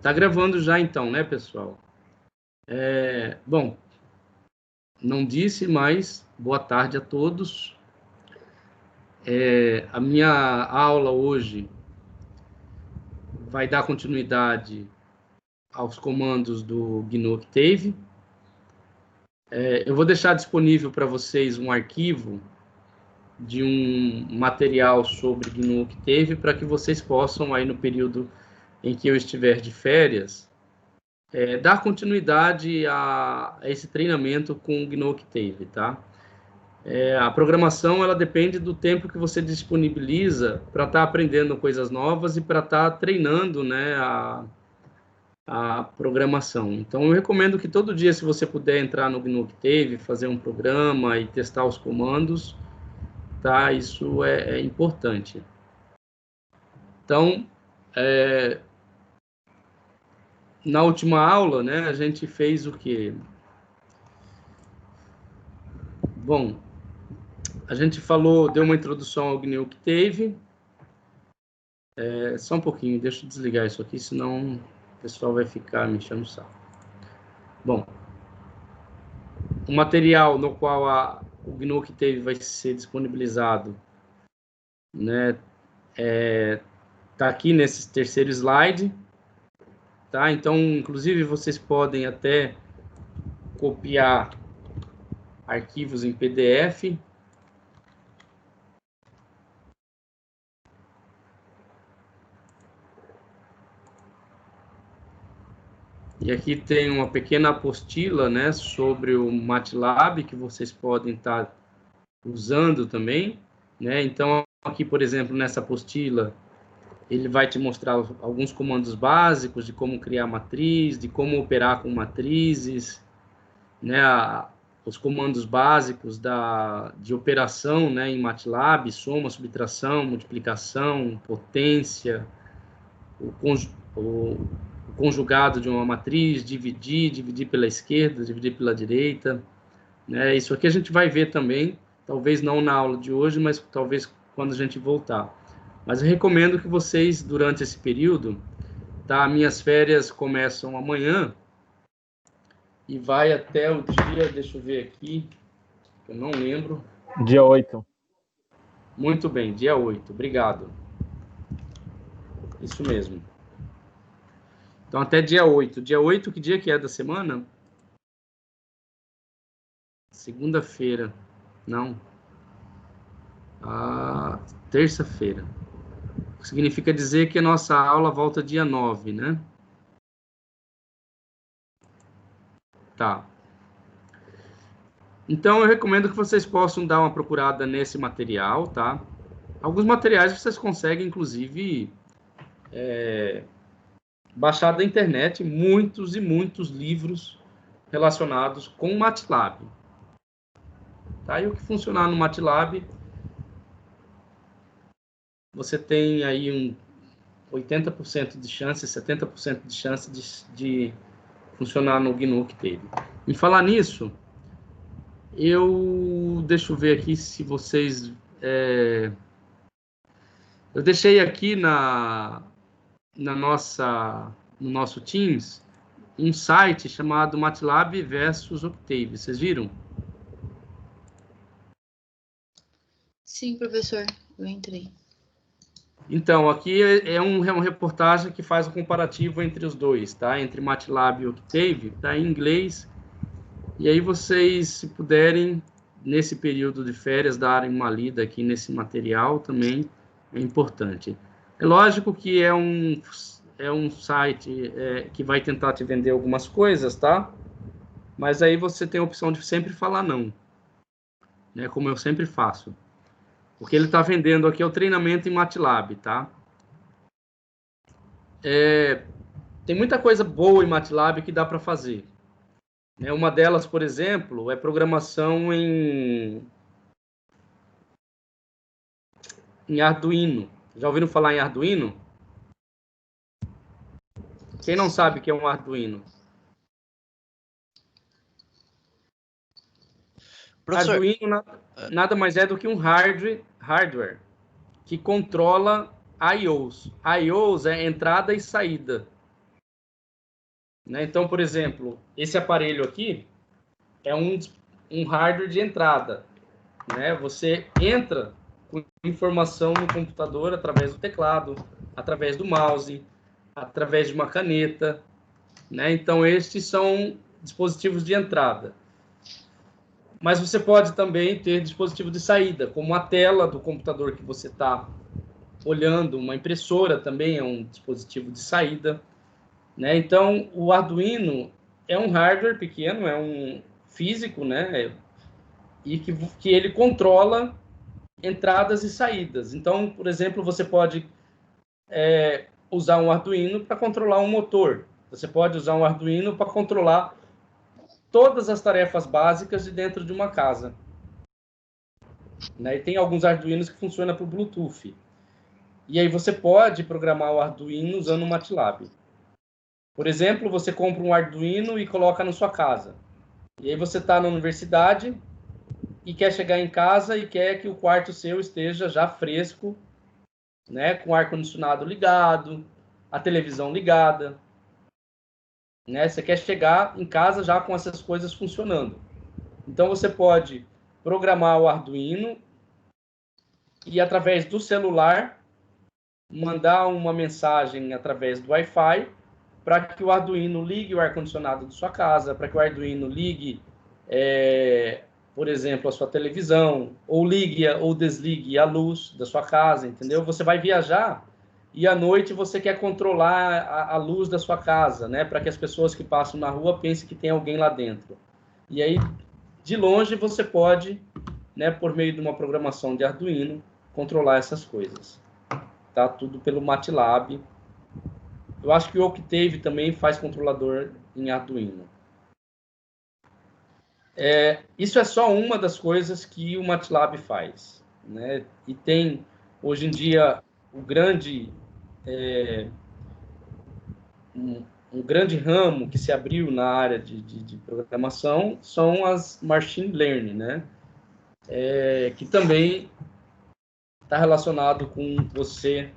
Tá gravando já então, né, pessoal? Bom, não disse, mas boa tarde a todos. A minha aula hoje vai dar continuidade aos comandos do GNU Octave. Eu vou deixar disponível para vocês um arquivo de um material sobre GNU Octave para que vocês possam, aí no período em que eu estiver de férias, dar continuidade a esse treinamento com o GNU Octave, tá? A programação, ela depende do tempo que você disponibiliza para estar aprendendo coisas novas e para estar treinando, né, a programação. Então, eu recomendo que todo dia, se você puder entrar no GNU Octave, fazer um programa e testar os comandos, tá? Isso é importante. Então, na última aula, né, a gente fez o quê? Bom, a gente falou, deu uma introdução ao GNU Octave. Só um pouquinho, deixa eu desligar isso aqui, senão o pessoal vai ficar me enchendo o saco. Bom, o material no qual o GNU Octave vai ser disponibilizado, né, tá aqui nesse terceiro slide, tá? Então, inclusive, vocês podem até copiar arquivos em PDF. E aqui tem uma pequena apostila, né, sobre o MATLAB, que vocês podem estar usando também, né? Então, aqui, por exemplo, nessa apostila, ele vai te mostrar alguns comandos básicos de como criar matriz, de como operar com matrizes, né? Os comandos básicos de operação, né, em MATLAB, soma, subtração, multiplicação, potência, o conjugado de uma matriz, dividir pela esquerda, dividir pela direita, né? Isso aqui a gente vai ver também, talvez não na aula de hoje, mas talvez quando a gente voltar. Mas eu recomendo que vocês, durante esse período, tá? Minhas férias começam amanhã e vai até o dia, deixa eu ver aqui, eu não lembro. Dia 8. Muito bem, dia 8, obrigado. Isso mesmo. Então, até dia 8. Dia 8, que dia que é da semana? Segunda-feira. Não. Terça-feira. Significa dizer que a nossa aula volta dia 9, né? Tá. Então, eu recomendo que vocês possam dar uma procurada nesse material, tá? Alguns materiais vocês conseguem, inclusive, baixar da internet muitos e muitos livros relacionados com o MATLAB. Tá? E o que funcionar no MATLAB, você tem aí um 80% de chance, 70% de chance de funcionar no GNU Octave. Em falar nisso, deixa eu ver aqui se vocês... eu deixei aqui no nosso Teams um site chamado MATLAB versus Octave. Vocês viram? Sim, professor, eu entrei. Então, aqui é uma reportagem que faz o comparativo entre os dois, tá? Entre MATLAB e Octave, tá em inglês. E aí vocês, se puderem, nesse período de férias, darem uma lida aqui nesse material também é importante. É lógico que é um site que vai tentar te vender algumas coisas, tá? Mas aí você tem a opção de sempre falar não, né? Como eu sempre faço. O que ele está vendendo aqui é o treinamento em MATLAB, tá? Tem muita coisa boa em MATLAB que dá para fazer. Uma delas, por exemplo, é programação em Arduino. Já ouviram falar em Arduino? Quem não sabe o que é um Arduino? Professor, Arduino nada mais é do que um hardware que controla I/Os. I/Os é entrada e saída. né? Então, por exemplo, esse aparelho aqui é um hardware de entrada, né? Você entra com informação no computador através do teclado, através do mouse, através de uma caneta, né? Então, estes são dispositivos de entrada. Mas você pode também ter dispositivo de saída, como a tela do computador que você está olhando, uma impressora também é um dispositivo de saída, né? Então, o Arduino é um hardware pequeno, é um físico, né? E que ele controla entradas e saídas. Então, por exemplo, você pode usar um Arduino para controlar um motor. Você pode usar um Arduino para controlar todas as tarefas básicas de dentro de uma casa, né? E tem alguns Arduinos que funcionam por Bluetooth. E aí você pode programar o Arduino usando o MATLAB. Por exemplo, você compra um Arduino e coloca na sua casa. E aí você está na universidade e quer chegar em casa e quer que o quarto seu esteja já fresco, né, com o ar-condicionado ligado, a televisão ligada, né? Você quer chegar em casa já com essas coisas funcionando. Então você pode programar o Arduino e através do celular mandar uma mensagem através do Wi-Fi para que o Arduino ligue o ar-condicionado de sua casa, para que o Arduino ligue, por exemplo, a sua televisão, ou ligue ou desligue a luz da sua casa, entendeu? Você vai viajar e à noite você quer controlar a luz da sua casa, né? Para que as pessoas que passam na rua pensem que tem alguém lá dentro. E aí, de longe, você pode, né, por meio de uma programação de Arduino, controlar essas coisas. Tá tudo pelo MATLAB. Eu acho que o Octave também faz controlador em Arduino. Isso é só uma das coisas que o MATLAB faz, né? E tem, hoje em dia, um grande ramo que se abriu na área de programação são as machine learning, né? Que também está relacionado com você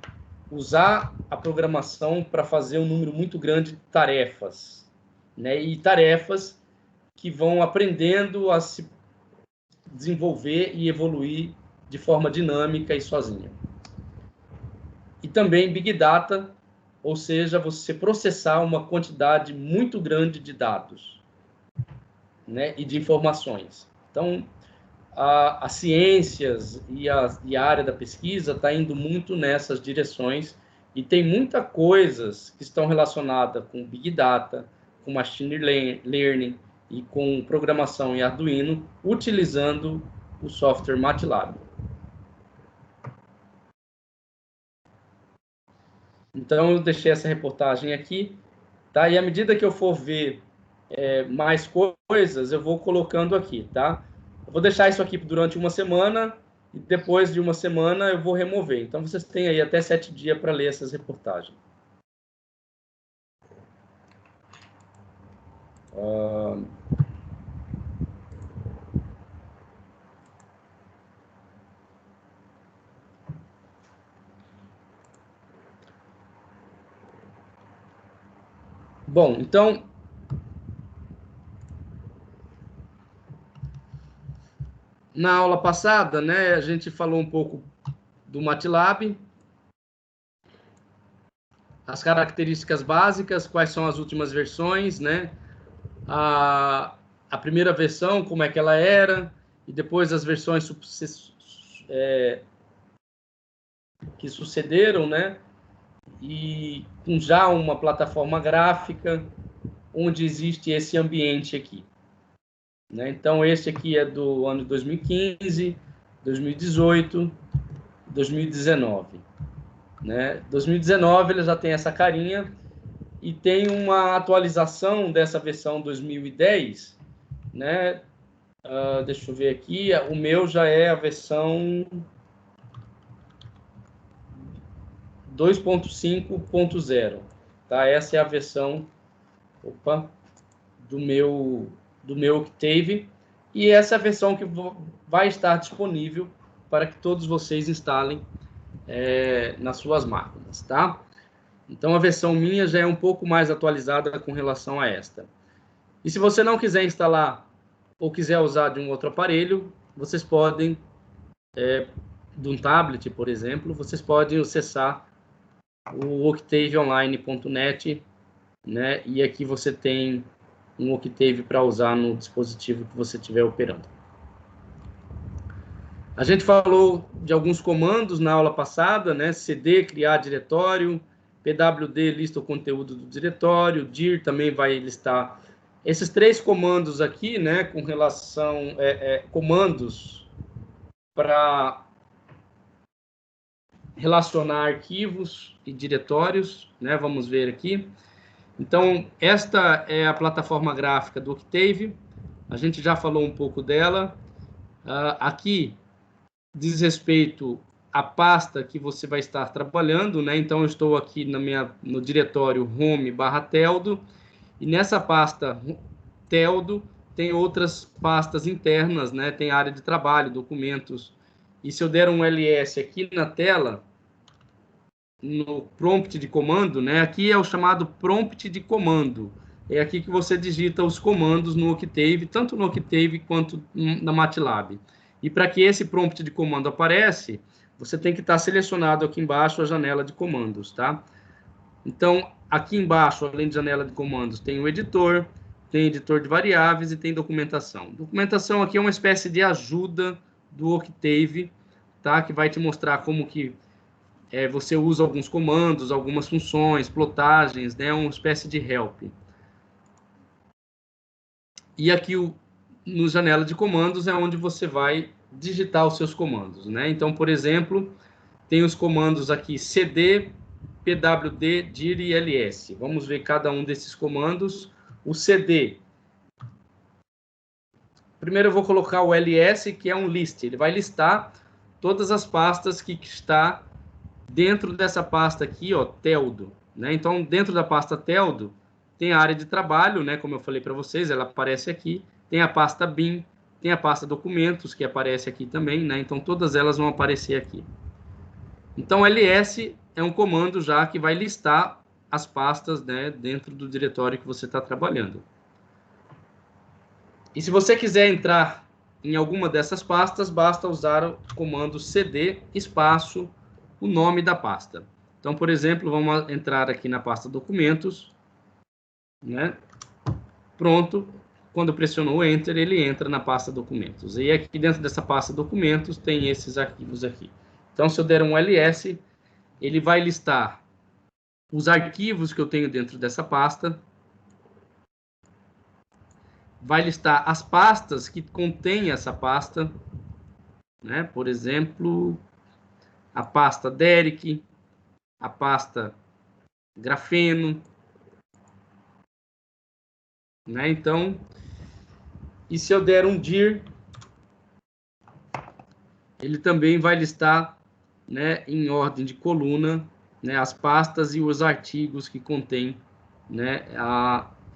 usar a programação para fazer um número muito grande de tarefas, né? E tarefas que vão aprendendo a se desenvolver e evoluir de forma dinâmica e sozinha. E também Big Data, ou seja, você processar uma quantidade muito grande de dados, né? E de informações. Então, as ciências e a área da pesquisa está indo muito nessas direções e tem muita coisas que estão relacionadas com Big Data, com Machine Learning e com programação em Arduino, utilizando o software MATLAB. Então, eu deixei essa reportagem aqui, tá? E à medida que eu for ver mais coisas, eu vou colocando aqui, tá? Eu vou deixar isso aqui durante uma semana e depois de uma semana eu vou remover. Então, vocês têm aí até 7 dias para ler essas reportagens. Bom, então, na aula passada, né, a gente falou um pouco do MATLAB, as características básicas, quais são as últimas versões, né? A primeira versão, como é que ela era, e depois as versões que sucederam, né? E com já uma plataforma gráfica, onde existe esse ambiente aqui, né? Então, esse aqui é do ano 2015, 2018, 2019, né? 2019 ele já tem essa carinha e tem uma atualização dessa versão 2010, né? Deixa eu ver aqui, o meu já é a versão 2.5.0, tá? Essa é a versão do meu Octave, e essa é a versão que vai estar disponível para que todos vocês instalem nas suas máquinas, tá? Então, a versão minha já é um pouco mais atualizada com relação a esta. E se você não quiser instalar ou quiser usar de um outro aparelho, vocês podem, de um tablet, por exemplo, vocês podem acessar o octaveonline.net, né? E aqui você tem um Octave para usar no dispositivo que você estiver operando. A gente falou de alguns comandos na aula passada, né? CD, criar diretório, pwd lista o conteúdo do diretório, dir também vai listar esses 3 comandos aqui, né? Com relação comandos para relacionar arquivos e diretórios, né? Vamos ver aqui. Então, esta é a plataforma gráfica do Octave. A gente já falou um pouco dela. Aqui diz respeito à pasta que você vai estar trabalhando, né? Então, eu estou aqui no diretório home/teldo, e nessa pasta teldo tem outras pastas internas, né? Tem área de trabalho, documentos. E se eu der um ls aqui na tela, no prompt de comando, né? Aqui é o chamado prompt de comando. É aqui que você digita os comandos no Octave, tanto no Octave quanto na MATLAB. E para que esse prompt de comando apareça, você tem que estar selecionado aqui embaixo a janela de comandos, tá? Então, aqui embaixo, além de janela de comandos, tem o editor, tem editor de variáveis e tem documentação. Documentação aqui é uma espécie de ajuda do Octave, tá? Que vai te mostrar como que você usa alguns comandos, algumas funções, plotagens, né? Uma espécie de help. E aqui, no janela de comandos, é onde você vai digitar os seus comandos, né? Então, por exemplo, tem os comandos aqui cd, pwd, dir e ls. Vamos ver cada um desses comandos. O cd. Primeiro eu vou colocar o ls, que é um list. Ele vai listar todas as pastas que está dentro dessa pasta aqui, ó, teldo, né? Então, dentro da pasta teldo, tem a área de trabalho, né? Como eu falei para vocês, ela aparece aqui. Tem a pasta bin, tem a pasta documentos, que aparece aqui também, né? Então, todas elas vão aparecer aqui. Então, ls é um comando já que vai listar as pastas, né, dentro do diretório que você está trabalhando. E se você quiser entrar em alguma dessas pastas, basta usar o comando cd espaço o nome da pasta. Então, por exemplo, vamos entrar aqui na pasta documentos, né? Pronto. Quando pressionou o Enter, ele entra na pasta documentos. E aqui dentro dessa pasta documentos tem esses arquivos aqui. Então, se eu der um ls, ele vai listar os arquivos que eu tenho dentro dessa pasta, vai listar as pastas que contêm essa pasta, né? Por exemplo, a pasta Derek, a pasta grafeno, né? Então, e se eu der um dir, ele também vai listar, né, em ordem de coluna, né, as pastas e os artigos que contém, né,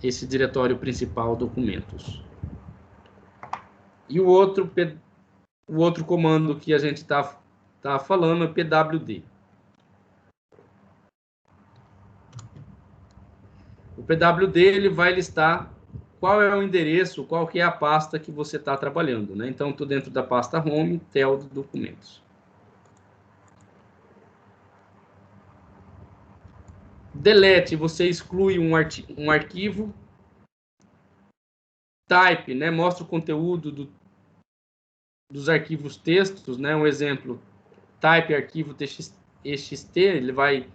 esse diretório principal documentos. E o outro comando que a gente está falando é pwd. O pwd ele vai listar qual é o endereço, qual que é a pasta que você está trabalhando, né? Então, estou dentro da pasta home, teldo, documentos. Delete, você exclui um arquivo. Type, né? Mostra o conteúdo dos arquivos textos, né? Um exemplo, type arquivo txt, ele vai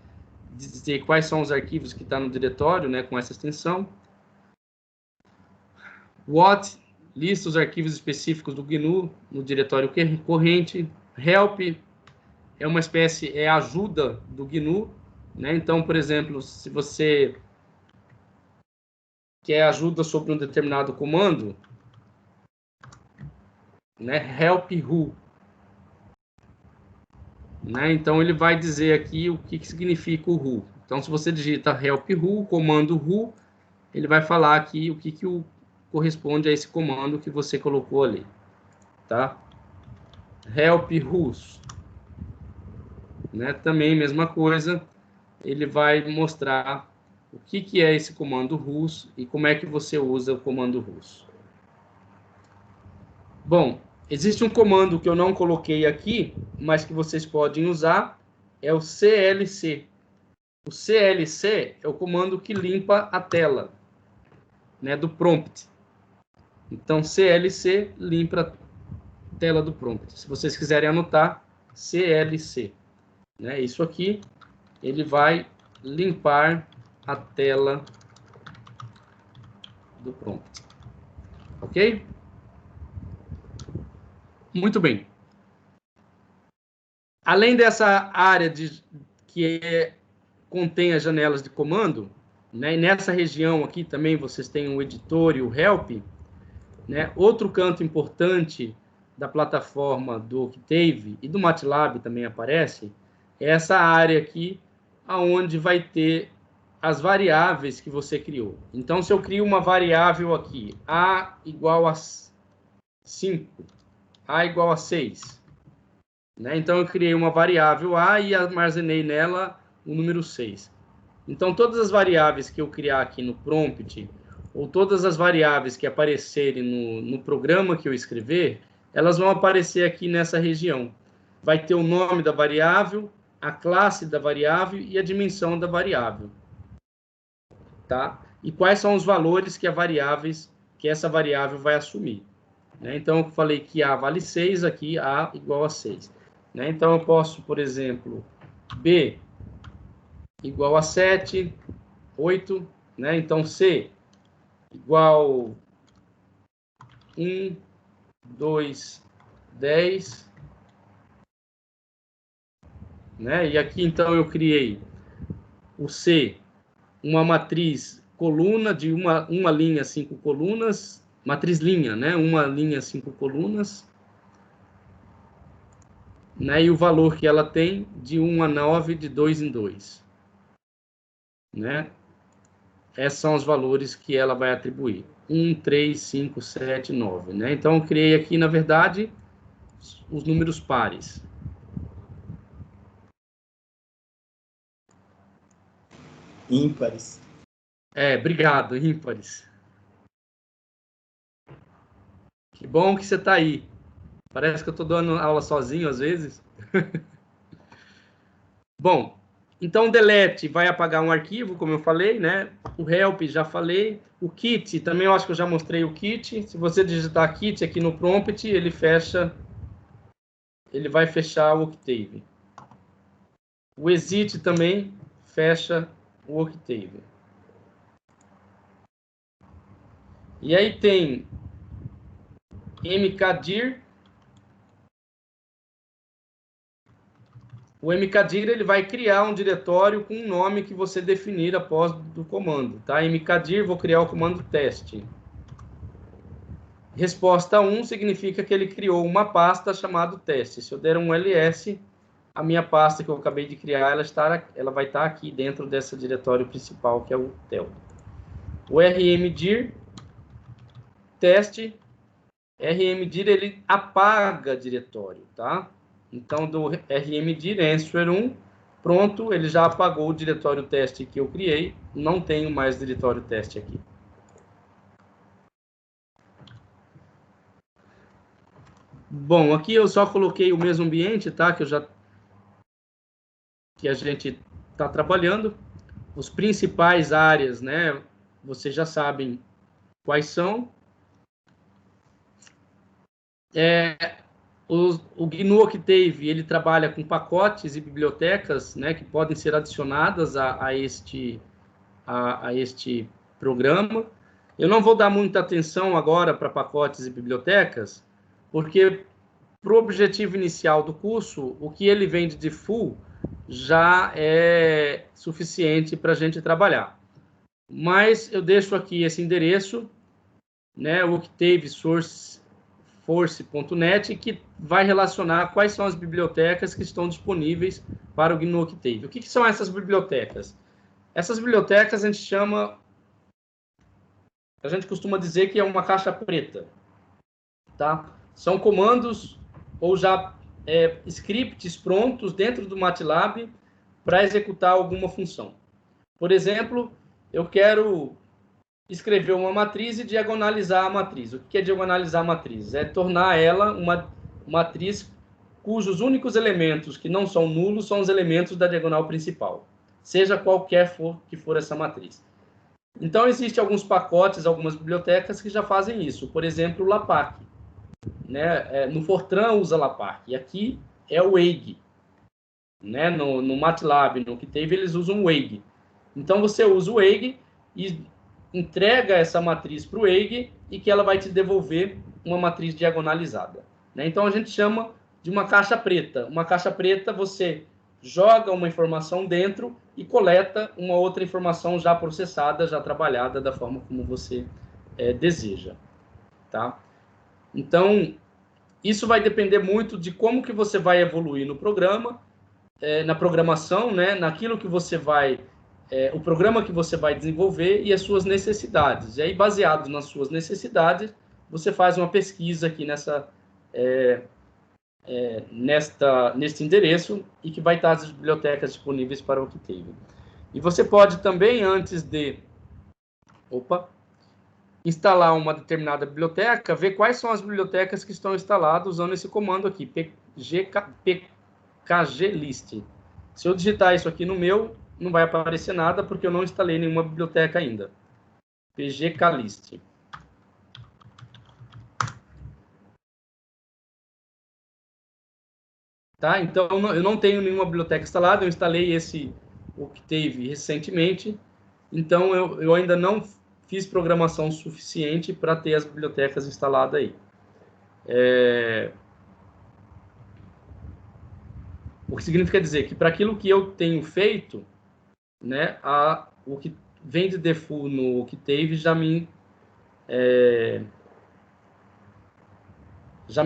dizer quais são os arquivos que estão no diretório, né? Com essa extensão. What, lista os arquivos específicos do GNU no diretório corrente. Help é uma espécie, é ajuda do GNU, né? Então, por exemplo, se você quer ajuda sobre um determinado comando, né? Help who, né? Então, ele vai dizer aqui o que significa o who. Então, se você digita help who, comando who, ele vai falar aqui o que corresponde a esse comando que você colocou ali, tá? Help whos, né? Também mesma coisa, ele vai mostrar o que é esse comando russo e como é que você usa o comando russo. Bom, existe um comando que eu não coloquei aqui, mas que vocês podem usar, é o CLC. O CLC é o comando que limpa a tela, né, do prompt. Então, CLC limpa a tela do prompt. Se vocês quiserem anotar, CLC. Né, isso aqui, ele vai limpar a tela do prompt. Ok? Muito bem. Além dessa área que contém as janelas de comando, né, e nessa região aqui também vocês têm o editor e o help, né, outro canto importante da plataforma do Octave e do MATLAB também aparece, é essa área aqui, onde vai ter as variáveis que você criou. Então, se eu crio uma variável aqui, A igual a 5, A igual a 6, né? Então, eu criei uma variável A e armazenei nela o número 6. Então, todas as variáveis que eu criar aqui no prompt, ou todas as variáveis que aparecerem no programa que eu escrever, elas vão aparecer aqui nessa região. Vai ter o nome da variável, a classe da variável e a dimensão da variável. Tá? E quais são os valores que essa variável vai assumir. Né? Então, eu falei que A vale 6, aqui A igual a 6. Né? Então, eu posso, por exemplo, B igual a 7, 8, né? Então, C igual 1, 2, 10, né? E aqui, então, eu criei o C, uma matriz coluna de uma linha, 5 colunas, matriz linha, né? Uma linha, 5 colunas, né? E o valor que ela tem de 1 a 9, de 2 em 2, né? Esses são os valores que ela vai atribuir. 1, 3, 5, 7, 9, né? Então, eu criei aqui, na verdade, os números pares. Ímpares. Obrigado, ímpares. Que bom que você está aí. Parece que eu estou dando aula sozinho, às vezes. Bom, então, delete vai apagar um arquivo, como eu falei, né? O help, já falei. O kit, também eu acho que eu já mostrei o kit. Se você digitar kit aqui no prompt, ele vai fechar o Octave. O exit também fecha o Octave. E aí tem mkdir. O mkdir ele vai criar um diretório com um nome que você definir após do comando. Tá? Mkdir, vou criar o comando teste. Resposta 1 significa que ele criou uma pasta chamada teste. Se eu der um ls, a minha pasta que eu acabei de criar, ela vai estar aqui dentro desse diretório principal, que é o tel. O rmdir teste, rmdir ele apaga diretório, tá? Então, do rmdir answer 1, pronto, ele já apagou o diretório teste que eu criei, não tenho mais diretório teste aqui. Bom, aqui eu só coloquei o mesmo ambiente, tá? Que a gente está trabalhando. Os principais áreas, né? Vocês já sabem quais são. O GNU Octave, ele trabalha com pacotes e bibliotecas, né? Que podem ser adicionadas a este programa. Eu não vou dar muita atenção agora para pacotes e bibliotecas, porque para o objetivo inicial do curso, o que ele vem de default já é suficiente para a gente trabalhar. Mas eu deixo aqui esse endereço, né, o Octave Force.net, que vai relacionar quais são as bibliotecas que estão disponíveis para o GNU Octave. O que são essas bibliotecas? Essas bibliotecas a gente costuma dizer que é uma caixa preta, tá? São comandos ou já scripts prontos dentro do MATLAB para executar alguma função. Por exemplo, eu quero escrever uma matriz e diagonalizar a matriz. O que é diagonalizar a matriz? É tornar ela uma matriz cujos únicos elementos que não são nulos são os elementos da diagonal principal, seja qualquer que for essa matriz. Então, existem alguns pacotes, algumas bibliotecas que já fazem isso. Por exemplo, o LAPACK. Né? No Fortran usa LAPACK. E aqui é o EIG. Né? No MATLAB, no Octave, eles usam o EIG. Então, você usa o EIG e entrega essa matriz para o EIG e que ela vai te devolver uma matriz diagonalizada. Né? Então, a gente chama de uma caixa preta. Uma caixa preta, você joga uma informação dentro e coleta uma outra informação já processada, já trabalhada da forma como você deseja. Tá? Então, isso vai depender muito de como que você vai evoluir no programa, na programação, né? Naquilo que você vai... o programa que você vai desenvolver e as suas necessidades. E aí, baseado nas suas necessidades, você faz uma pesquisa aqui neste endereço e que vai estar as bibliotecas disponíveis para o Octave. E você pode também, antes de instalar uma determinada biblioteca, ver quais são as bibliotecas que estão instaladas usando esse comando aqui, pkglist. Se eu digitar isso aqui no meu, não vai aparecer nada, porque eu não instalei nenhuma biblioteca ainda. pgklist. Tá? Então, eu não tenho nenhuma biblioteca instalada, eu instalei esse Octave recentemente, então eu ainda não fiz programação suficiente para ter as bibliotecas instaladas aí. O que significa dizer que para aquilo que eu tenho feito, né, o que vem de default no Octave já me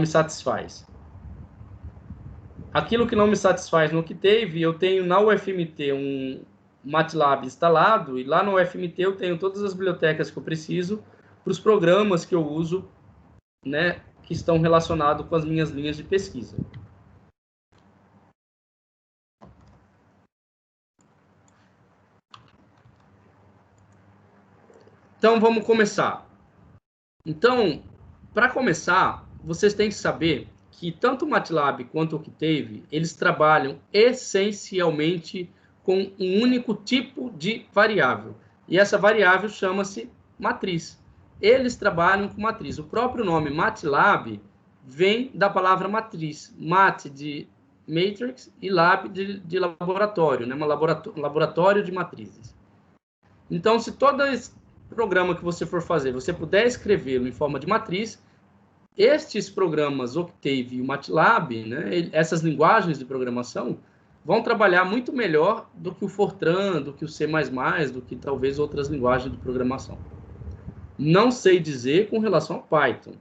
satisfaz. Aquilo que não me satisfaz no Octave, eu tenho na UFMT um MATLAB instalado, e lá no UFMT eu tenho todas as bibliotecas que eu preciso para os programas que eu uso, né, que estão relacionados com as minhas linhas de pesquisa. Então, vamos começar. Então, para começar, vocês têm que saber que tanto o MATLAB quanto o Octave, eles trabalham essencialmente com um único tipo de variável. E essa variável chama-se matriz. Eles trabalham com matriz. O próprio nome MATLAB vem da palavra matriz. Mat de matrix e lab de laboratório, né? Laboratório de matrizes. Então, se todo esse programa que você for fazer, você puder escrevê-lo em forma de matriz, estes programas Octave e o MATLAB, né, essas linguagens de programação, vão trabalhar muito melhor do que o Fortran, do que o C++, do que talvez outras linguagens de programação. Não sei dizer com relação ao Python.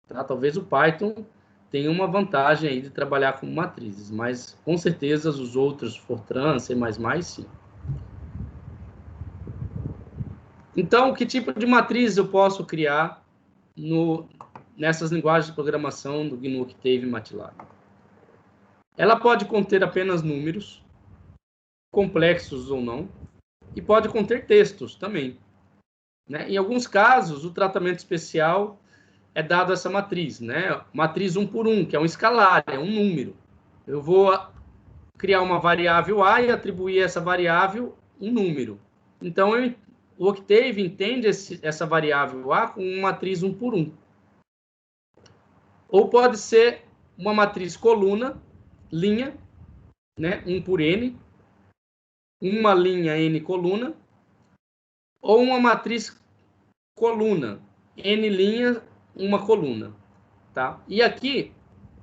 Tá? Talvez o Python tenha uma vantagem aí de trabalhar com matrizes, mas com certeza os outros, Fortran, C++, sim. Então, que tipo de matriz eu posso criar nessas linguagens de programação do GNU Octave e MATLAB? Ela pode conter apenas números, complexos ou não, e pode conter textos também. Né? Em alguns casos, o tratamento especial é dado a essa matriz, né? Matriz 1 por 1, que é um escalar, é um número. Eu vou criar uma variável A e atribuir a essa variável um número. Então, o Octave entende essa variável A como uma matriz 1 por 1. Ou pode ser uma matriz coluna, linha, né, 1 por n, uma linha n coluna, ou uma matriz coluna, n linha, uma coluna. Tá? E aqui,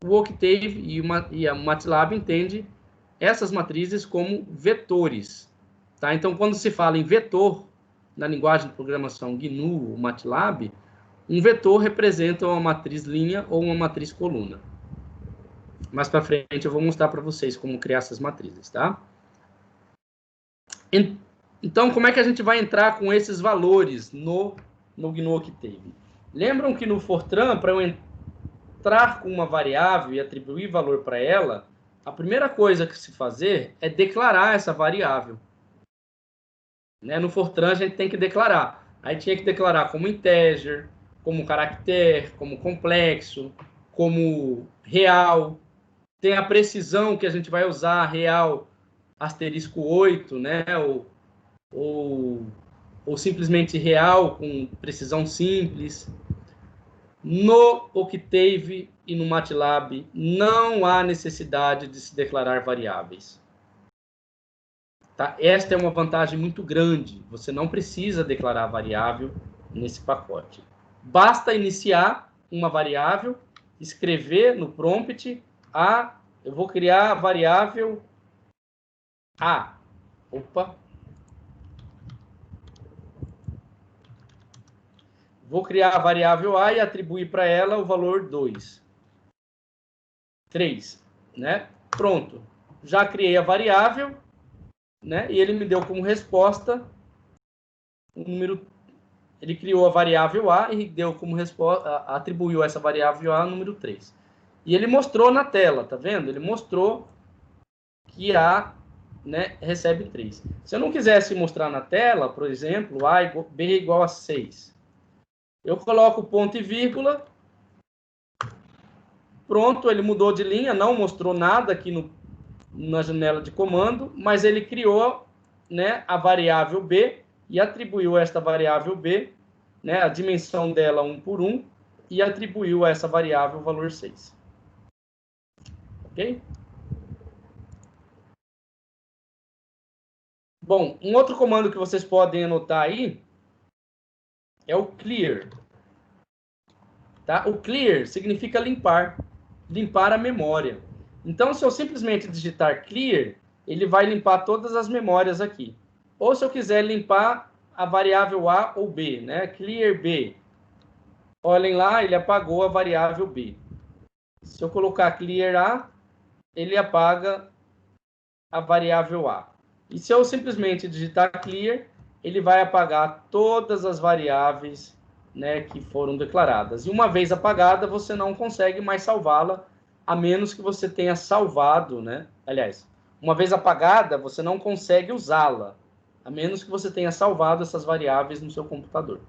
o Octave e a MATLAB entende essas matrizes como vetores. Tá? Então, quando se fala em vetor, na linguagem de programação GNU ou MATLAB, um vetor representa uma matriz linha ou uma matriz coluna. Mais para frente eu vou mostrar para vocês como criar essas matrizes, tá? Então, como é que a gente vai entrar com esses valores no GNU Octave? Lembram que no Fortran, para eu entrar com uma variável e atribuir valor para ela, a primeira coisa que se fazer é declarar essa variável. Né? No Fortran, a gente tem que declarar. Aí tinha que declarar como integer, como caractere, como complexo, como real. Tem a precisão que a gente vai usar, real asterisco 8, né? Ou simplesmente real com precisão simples. No Octave e no MATLAB não há necessidade de se declarar variáveis. Tá? Esta é uma vantagem muito grande. Você não precisa declarar variável nesse pacote. Basta iniciar uma variável, escrever no prompt eu vou criar a variável A. Opa. Vou criar a variável A e atribuir para ela o valor 2. 3. Né? Pronto. Já criei a variável, né? E ele me deu como resposta o número. Ele criou a variável A e deu como resposta, atribuiu essa variável A ao número 3. E ele mostrou na tela, tá vendo? Ele mostrou que A, né, recebe 3. Se eu não quisesse mostrar na tela, por exemplo, B igual a 6. Eu coloco ponto e vírgula. Pronto, ele mudou de linha, não mostrou nada aqui na janela de comando, mas ele criou, né, a variável B e atribuiu esta variável B, né, a dimensão dela 1 por 1, e atribuiu a essa variável o valor 6. Ok? Bom, um outro comando que vocês podem anotar aí é o clear. Tá? O clear significa limpar a memória. Então, se eu simplesmente digitar clear, ele vai limpar todas as memórias aqui. Ou se eu quiser limpar a variável A ou B, né? Clear B. Olhem lá, ele apagou a variável B. Se eu colocar clear A, ele apaga a variável A. E se eu simplesmente digitar clear, ele vai apagar todas as variáveis, né, que foram declaradas. E uma vez apagada, você não consegue mais salvá-la, a menos que você tenha salvado, né? Aliás, uma vez apagada, você não consegue usá-la, a menos que você tenha salvado essas variáveis no seu computador.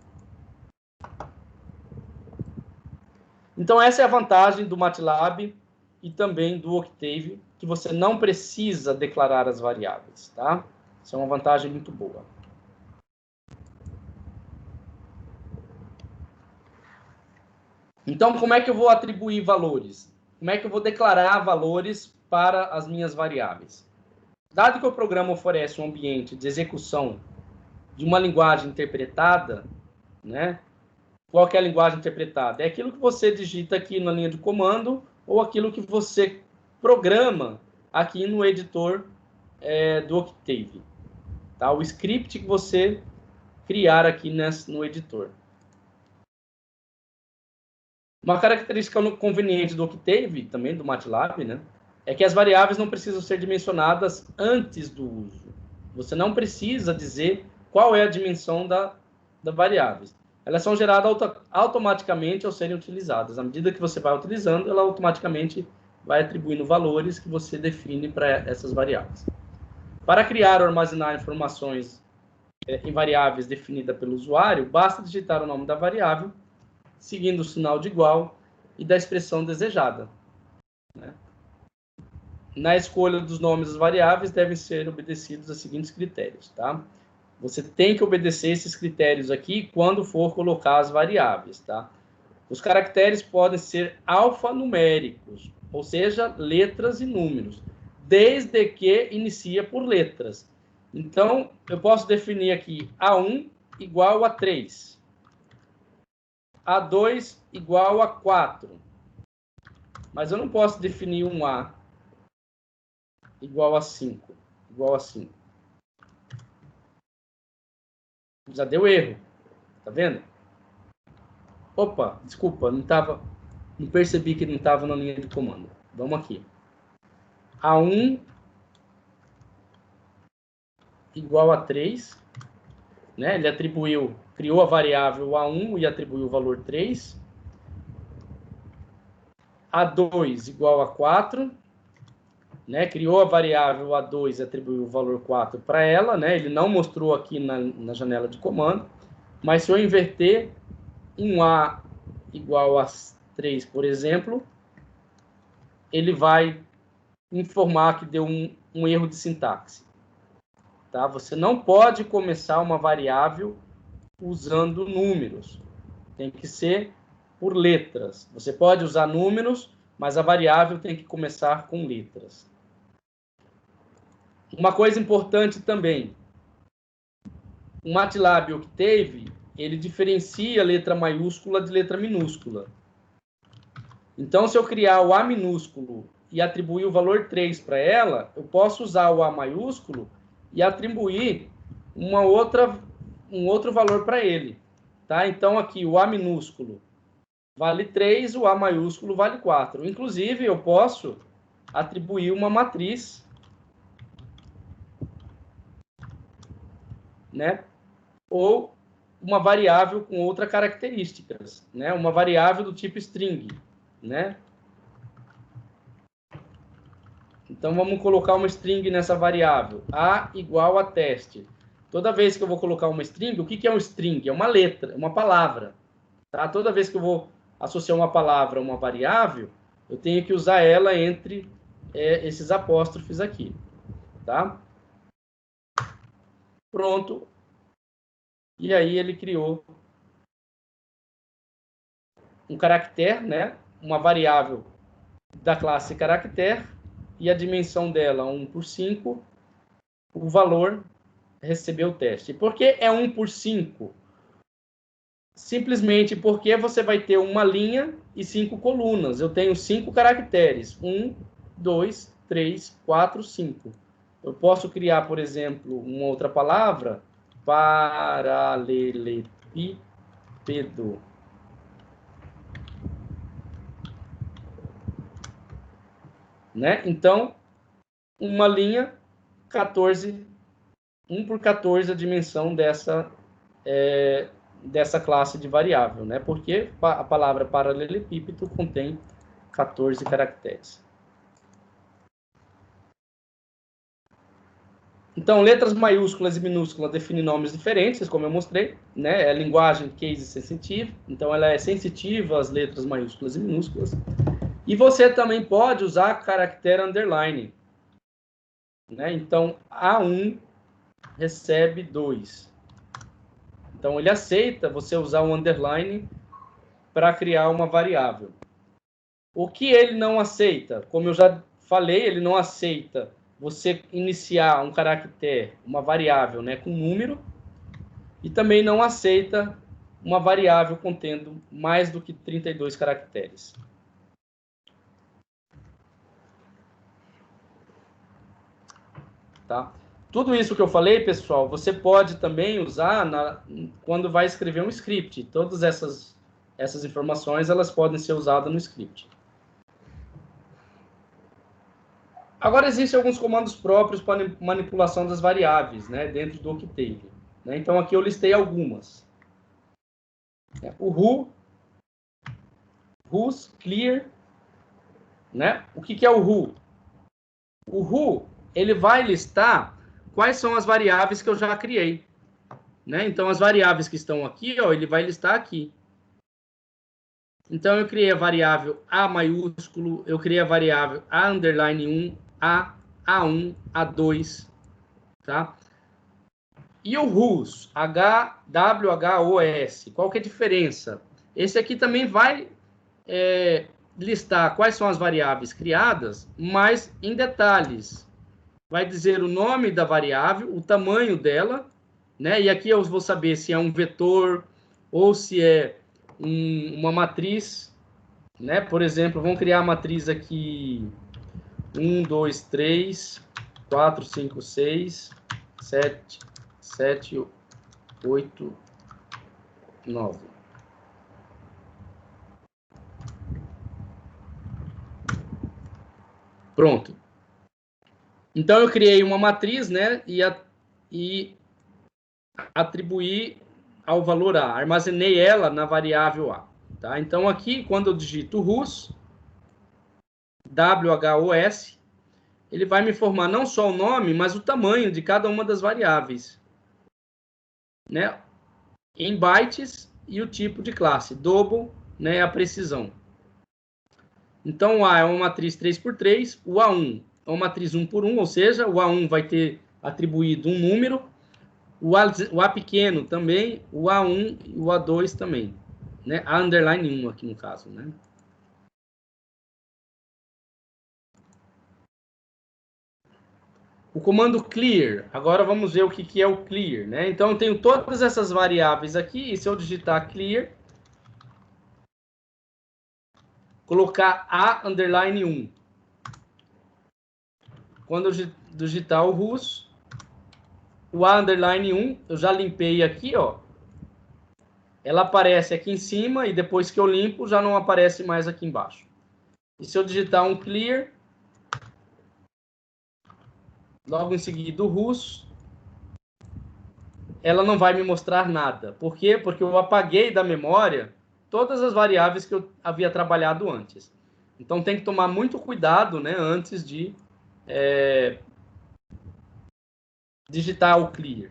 Então, essa é a vantagem do MATLAB e também do Octave, que você não precisa declarar as variáveis, tá? Isso é uma vantagem muito boa. Então, como é que eu vou atribuir valores? Como é que eu vou declarar valores para as minhas variáveis? Dado que o programa oferece um ambiente de execução de uma linguagem interpretada, né? Qual que é a linguagem interpretada? É aquilo que você digita aqui na linha de comando ou aquilo que você programa aqui no editor do Octave. Tá? O script que você criar aqui no editor. Uma característica conveniente do Octave, também do MATLAB, né, é que as variáveis não precisam ser dimensionadas antes do uso. Você não precisa dizer qual é a dimensão da variável. Elas são geradas automaticamente ao serem utilizadas. À medida que você vai utilizando, ela automaticamente vai atribuindo valores que você define para essas variáveis. Para criar ou armazenar informações em variáveis definidas pelo usuário, basta digitar o nome da variável, seguindo o sinal de igual e da expressão desejada. Né? Na escolha dos nomes das variáveis, devem ser obedecidos os seguintes critérios. Tá? Você tem que obedecer esses critérios aqui quando for colocar as variáveis. Tá? Os caracteres podem ser alfanuméricos, ou seja, letras e números, desde que inicia por letras. Então, eu posso definir aqui A1 igual a 3. A2 igual a 4. Mas eu não posso definir um A igual a 5. Igual a 5. Já deu erro. Tá vendo? Opa, desculpa, não percebi que não estava na linha de comando. Vamos aqui. A1 igual a 3. Né? Ele criou a variável A1 e atribuiu o valor 3. A2 igual a 4. né, criou a variável A2 e atribuiu o valor 4 para ela, né, ele não mostrou aqui na janela de comando, mas se eu inverter um A igual a 3, por exemplo, ele vai informar que deu um erro de sintaxe. Tá? Você não pode começar uma variável usando números. Tem que ser por letras. Você pode usar números, mas a variável tem que começar com letras. Uma coisa importante também. O MATLAB Octave, ele diferencia letra maiúscula de letra minúscula. Então, se eu criar o A minúsculo e atribuir o valor 3 para ela, eu posso usar o A maiúsculo e atribuir um outro valor para ele. Tá? Então, aqui o A minúsculo vale 3, o A maiúsculo vale 4. Inclusive, eu posso atribuir uma matriz, né? Ou uma variável com outras características, né? Uma variável do tipo string, né? Então, vamos colocar uma string nessa variável. A igual a teste. Toda vez que eu vou colocar uma string, o que é um string? É uma letra, uma palavra. Tá? Toda vez que eu vou associar uma palavra a uma variável, eu tenho que usar ela entre esses apóstrofes aqui. Tá? Pronto. E aí ele criou um caractere, né? Uma variável da classe caractere, e a dimensão dela 1 por 5, o valor recebeu o teste. Por que é 1 por 5? Simplesmente porque você vai ter uma linha e 5 colunas. Eu tenho 5 caracteres. 1, 2, 3, 4, 5. Eu posso criar, por exemplo, uma outra palavra, paralelepípedo. Né? Então, uma linha, 14, 1 por 14 a dimensão dessa classe de variável, né? Porque a palavra paralelepípedo contém 14 caracteres. Então, letras maiúsculas e minúsculas definem nomes diferentes, como eu mostrei, né? É a linguagem case sensitive, então ela é sensitiva às letras maiúsculas e minúsculas. E você também pode usar caractere underline, né? Então, A1 recebe 2. Então, ele aceita você usar um underline para criar uma variável. O que ele não aceita? Como eu já falei, ele não aceita você iniciar um caractere, uma variável, né, com número, e também não aceita uma variável contendo mais do que 32 caracteres. Tá? Tudo isso que eu falei, pessoal, você pode também usar quando vai escrever um script. Todas essas informações elas podem ser usadas no script. Agora, existem alguns comandos próprios para manipulação das variáveis, né, dentro do Octave. Né? Então, aqui eu listei algumas. O who, whos, clear. Né? O que é o who? O who, ele vai listar quais são as variáveis que eu já criei. Né? Então, as variáveis que estão aqui, ó, ele vai listar aqui. Então, eu criei a variável A maiúsculo, eu criei a variável A underline 1, A1, A2, tá? E o whos, HWHOS, qual que é a diferença? Esse aqui também vai listar quais são as variáveis criadas, mas em detalhes. Vai dizer o nome da variável, o tamanho dela, né? E aqui eu vou saber se é um vetor ou se é uma matriz, né? Por exemplo, vamos criar a matriz aqui 1, 2, 3, 4, 5, 6, 7, 8, 9. Pronto. Então, eu criei uma matriz, né? E atribuí ao valor A. Armazenei ela na variável A. Tá? Então, aqui, quando eu digito whos, WHOS, ele vai me informar não só o nome, mas o tamanho de cada uma das variáveis, né? Em bytes e o tipo de classe, double, né, a precisão. Então, o A é uma matriz 3x3, o A1 é uma matriz 1x1, ou seja, o A1 vai ter atribuído um número, o A pequeno também, o A1 e o A2 também, né? A underline 1 aqui no caso, né? O comando clear, agora vamos ver o que é o clear, né? Então, eu tenho todas essas variáveis aqui, e se eu digitar clear, colocar A underline 1. Quando eu digitar o RUS, o A underline 1, eu já limpei aqui, ó. Ela aparece aqui em cima e depois que eu limpo, já não aparece mais aqui embaixo. E se eu digitar um clear, logo em seguida o RUS, ela não vai me mostrar nada. Por quê? Porque eu apaguei da memória todas as variáveis que eu havia trabalhado antes. Então tem que tomar muito cuidado, né, antes de digitar o clear,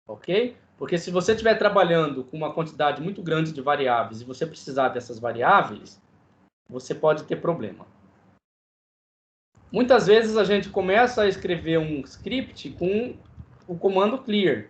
ok? Porque se você estiver trabalhando com uma quantidade muito grande de variáveis e você precisar dessas variáveis, você pode ter problema. Muitas vezes a gente começa a escrever um script com o comando clear.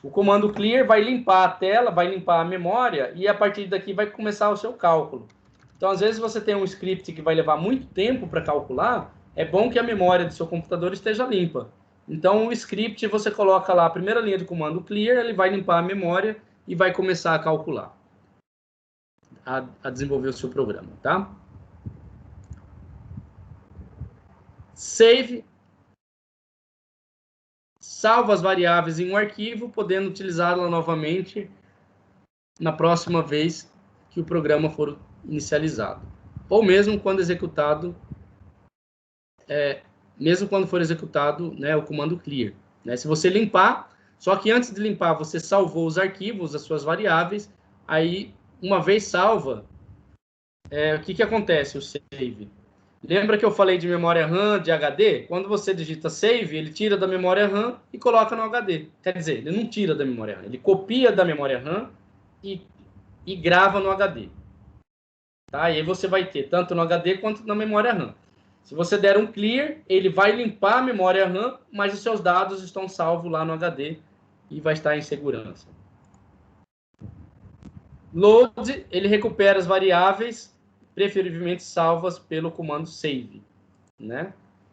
O comando clear vai limpar a tela, vai limpar a memória e a partir daqui vai começar o seu cálculo. Então, às vezes você tem um script que vai levar muito tempo para calcular, é bom que a memória do seu computador esteja limpa. Então, o script você coloca lá a primeira linha de comando clear, ele vai limpar a memória e vai começar a calcular, a desenvolver o seu programa, tá? Save. Salva as variáveis em um arquivo, podendo utilizá-la novamente na próxima vez que o programa for inicializado. Ou mesmo quando executado, mesmo quando for executado, né, o comando clear. Né? Se você limpar, só que antes de limpar, você salvou os arquivos, as suas variáveis, aí, uma vez salva, o que acontece? O save. Lembra que eu falei de memória RAM, de HD? Quando você digita save, ele tira da memória RAM e coloca no HD. Quer dizer, ele não tira da memória RAM, ele copia da memória RAM e grava no HD. Tá? E aí você vai ter tanto no HD quanto na memória RAM. Se você der um clear, ele vai limpar a memória RAM, mas os seus dados estão salvos lá no HD e vai estar em segurança. Load, ele recupera as variáveis, preferivelmente salvas pelo comando save. Né?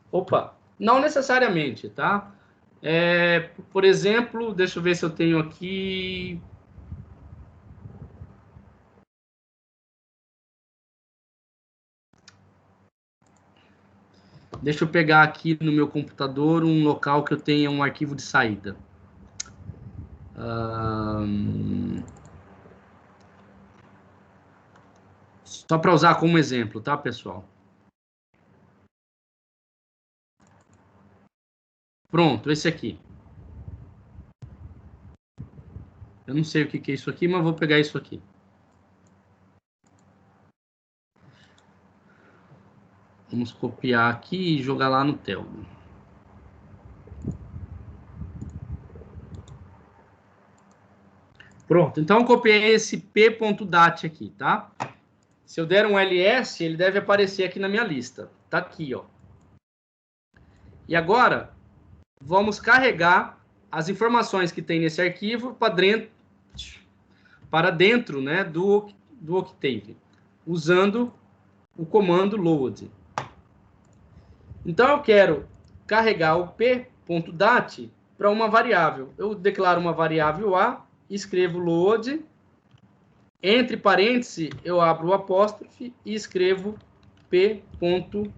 Opa, não necessariamente, tá? Por exemplo, deixa eu ver se eu tenho aqui... Deixa eu pegar aqui no meu computador um local que eu tenha um arquivo de saída. Só para usar como exemplo, tá, pessoal? Pronto, esse aqui. Eu não sei o que é isso aqui, mas vou pegar isso aqui. Vamos copiar aqui e jogar lá no Telmo. Pronto, então eu copiei esse p.dat aqui, tá? Se eu der um ls, ele deve aparecer aqui na minha lista. Tá aqui, ó. E agora, vamos carregar as informações que tem nesse arquivo para dentro, né, do Octave, usando o comando load. Então, eu quero carregar o p.dat para uma variável. Eu declaro uma variável A, escrevo load, entre parênteses, eu abro o apóstrofe e escrevo p.dat.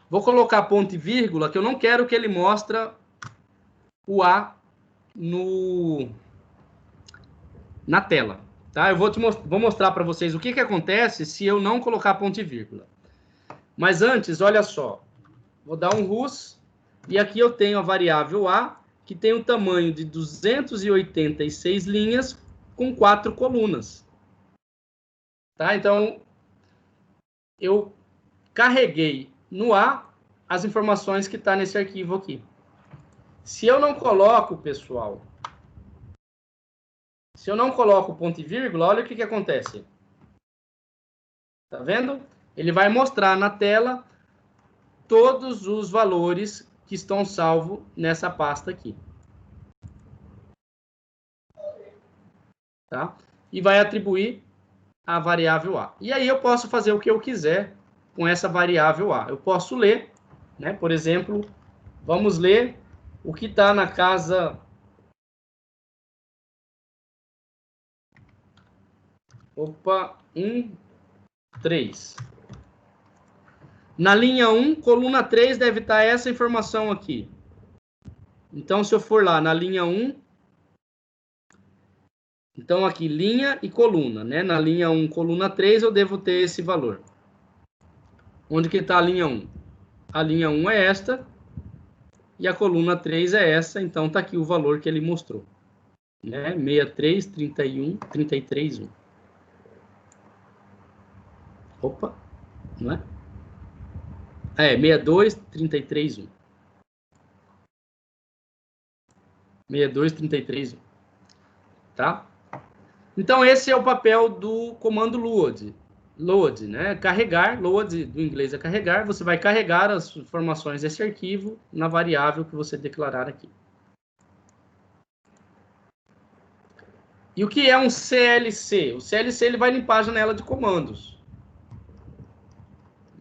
Vou colocar ponto e vírgula, que eu não quero que ele mostre o A na tela. Tá? Eu vou mostrar para vocês o que acontece se eu não colocar ponto e vírgula. Mas antes, olha só. Vou dar um RUS e aqui eu tenho a variável A, que tem um tamanho de 286 linhas com 4 colunas. Tá? Então, eu carreguei no A as informações que está nesse arquivo aqui. Se eu não coloco, pessoal, se eu não coloco ponto e vírgula, olha o que acontece. Tá vendo? Ele vai mostrar na tela todos os valores que estão salvos nessa pasta aqui. Tá? E vai atribuir a variável A. E aí eu posso fazer o que eu quiser com essa variável A. Eu posso ler, né? Por exemplo, vamos ler o que está na casa... Opa, 1, 3. Na linha 1, coluna 3, deve estar essa informação aqui. Então, se eu for lá na linha 1, então aqui, linha e coluna, né? Na linha 1, coluna 3, eu devo ter esse valor. Onde que está a linha 1? A linha 1 é esta, e a coluna 3 é essa, então está aqui o valor que ele mostrou. Né? 63, 31, 33, 1. Opa, não é? 62, 33, 1. 62, 33, 1. Tá? Então, esse é o papel do comando load. Load, né? Carregar, load do inglês é carregar. Você vai carregar as informações desse arquivo na variável que você declarar aqui. E o que é um CLC? O CLC ele vai limpar a janela de comandos.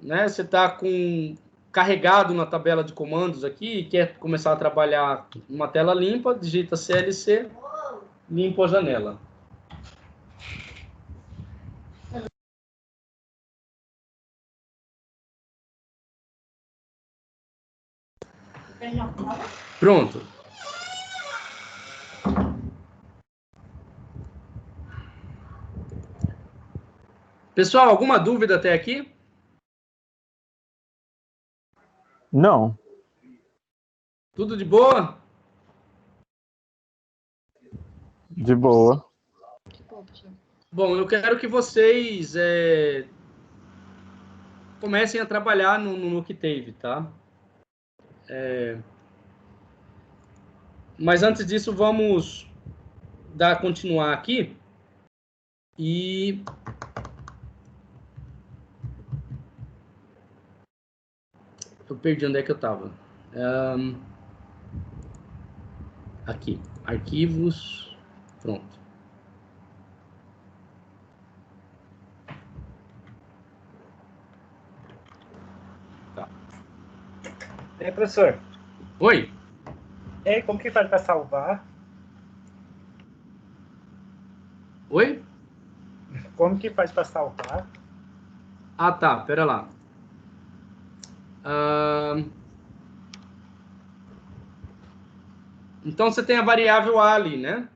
Né? Você está carregado na tabela de comandos aqui e quer começar a trabalhar numa tela limpa, digita CLC, limpa a janela. Pronto. Pessoal, alguma dúvida até aqui? Não. Tudo de boa? De boa. Bom, eu quero que vocês comecem a trabalhar no Octave, tá? Mas antes disso, vamos continuar aqui. E eu perdi onde é que eu estava. Aqui, arquivos, pronto. Tá. E aí, professor? Oi? E aí, como que faz para salvar? Oi? Como que faz para salvar? Ah, tá, pera lá. Então, você tem a variável A ali, né?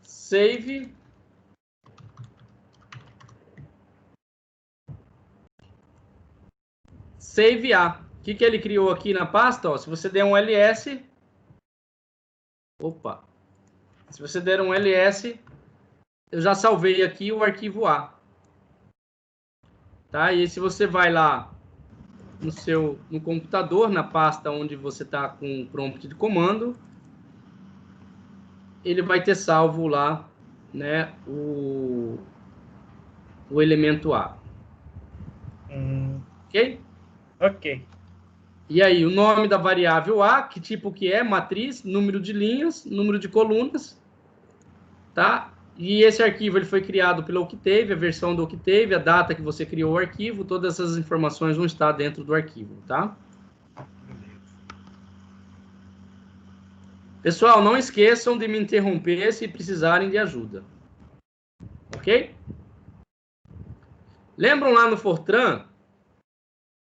Save. Save A. O que ele criou aqui na pasta? Ó, se você der um ls... Opa! Se você der um ls, eu já salvei aqui o arquivo A. Tá? E se você vai lá no computador, na pasta onde você está com o prompt de comando, ele vai ter salvo lá, né, o elemento A. Ok? Ok. E aí, o nome da variável A, que tipo que é? Matriz, número de linhas, número de colunas, tá? E esse arquivo ele foi criado pelo Octave, a versão do Octave, a data que você criou o arquivo, todas essas informações vão estar dentro do arquivo, tá? Pessoal, não esqueçam de me interromper se precisarem de ajuda. Ok? Lembram lá no Fortran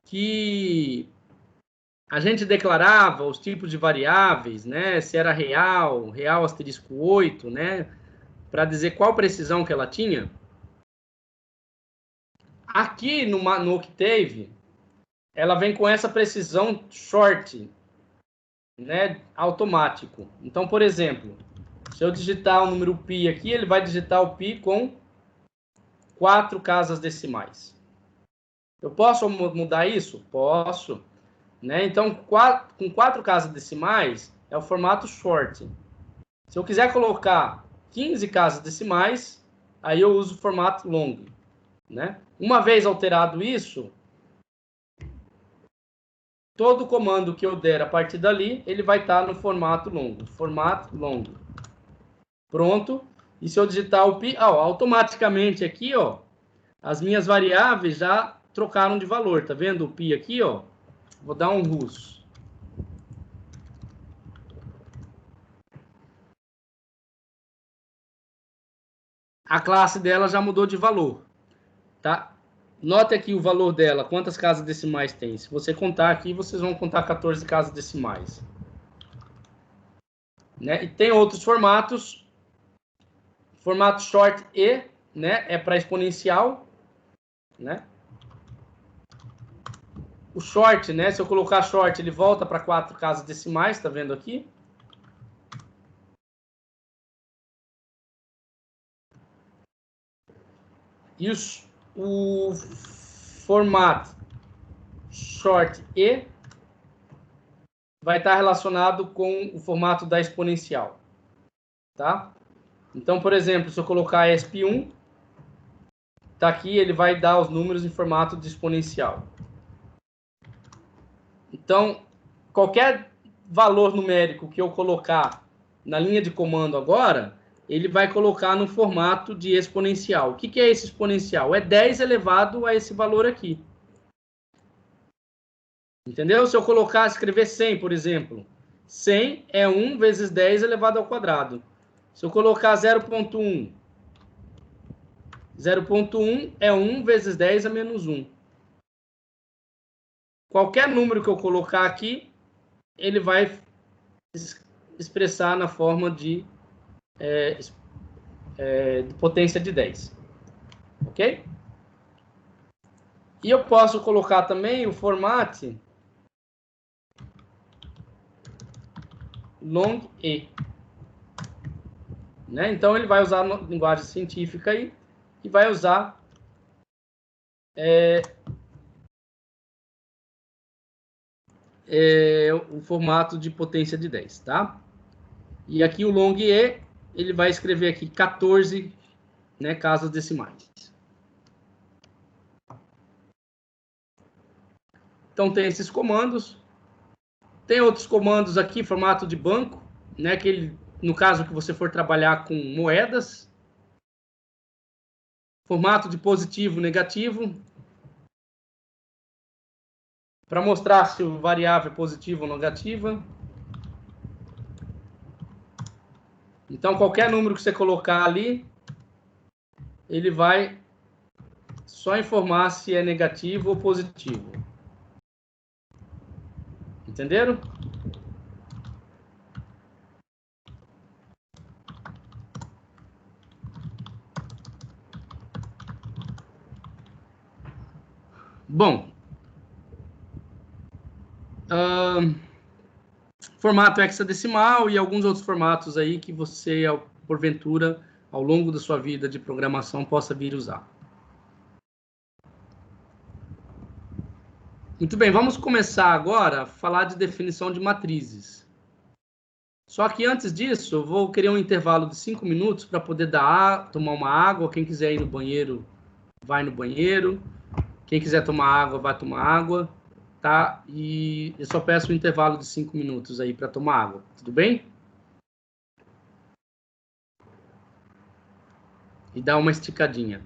que a gente declarava os tipos de variáveis, né? Se era real, real asterisco 8, né? Para dizer qual precisão que ela tinha. Aqui no Octave, ela vem com essa precisão short, né? Automático. Então, por exemplo, se eu digitar o número pi aqui, ele vai digitar o pi com 4 casas decimais. Eu posso mudar isso? Posso. Né? Então, com 4 casas decimais, é o formato short. Se eu quiser colocar 15 casas decimais, aí eu uso o formato long. Né? Uma vez alterado isso, todo comando que eu der a partir dali, ele vai estar no formato long. Formato long. Pronto. E se eu digitar o pi, automaticamente aqui, ó, as minhas variáveis já trocaram de valor. Tá vendo o pi aqui, ó? Vou dar um russo. A classe dela já mudou de valor, tá? Note aqui o valor dela, quantas casas decimais tem. Se você contar aqui, vocês vão contar 14 casas decimais. Né? E tem outros formatos. Formato short E, né? É para exponencial, né? O short, né? Se eu colocar short, ele volta para 4 casas decimais, tá vendo aqui? E o formato short E vai estar relacionado com o formato da exponencial, tá? Então, por exemplo, se eu colocar ESP1, tá aqui, ele vai dar os números em formato de exponencial. Então, qualquer valor numérico que eu colocar na linha de comando agora, ele vai colocar no formato de exponencial. O que é esse exponencial? É 10 elevado a esse valor aqui. Entendeu? Se eu colocar, escrever 100, por exemplo, 100 é 1 vezes 10 elevado ao quadrado. Se eu colocar 0,1, 0,1 é 1 vezes 10 a menos 1. Qualquer número que eu colocar aqui, ele vai expressar na forma de potência de 10. Ok? E eu posso colocar também o formato long E. Né? Então, ele vai usar a linguagem científica aí e vai usar o formato de potência de 10, tá? E aqui o long E, ele vai escrever aqui 14, né, casas decimais. Então, tem esses comandos. Tem outros comandos aqui, formato de banco, né, que ele, no caso que você for trabalhar com moedas. Formato de positivo, negativo. Para mostrar se o variável é positiva ou negativa. Então, qualquer número que você colocar ali, ele vai só informar se é negativo ou positivo. Entenderam? Bom, formato hexadecimal e alguns outros formatos aí que você, porventura, ao longo da sua vida de programação, possa vir usar. Muito bem, vamos começar agora a falar de definição de matrizes. Só que antes disso, eu vou querer um intervalo de 5 minutos para poder tomar uma água. Quem quiser ir no banheiro, vai no banheiro. Quem quiser tomar água, vai tomar água. Tá? E eu só peço um intervalo de 5 minutos aí para tomar água. Tudo bem? E dá uma esticadinha.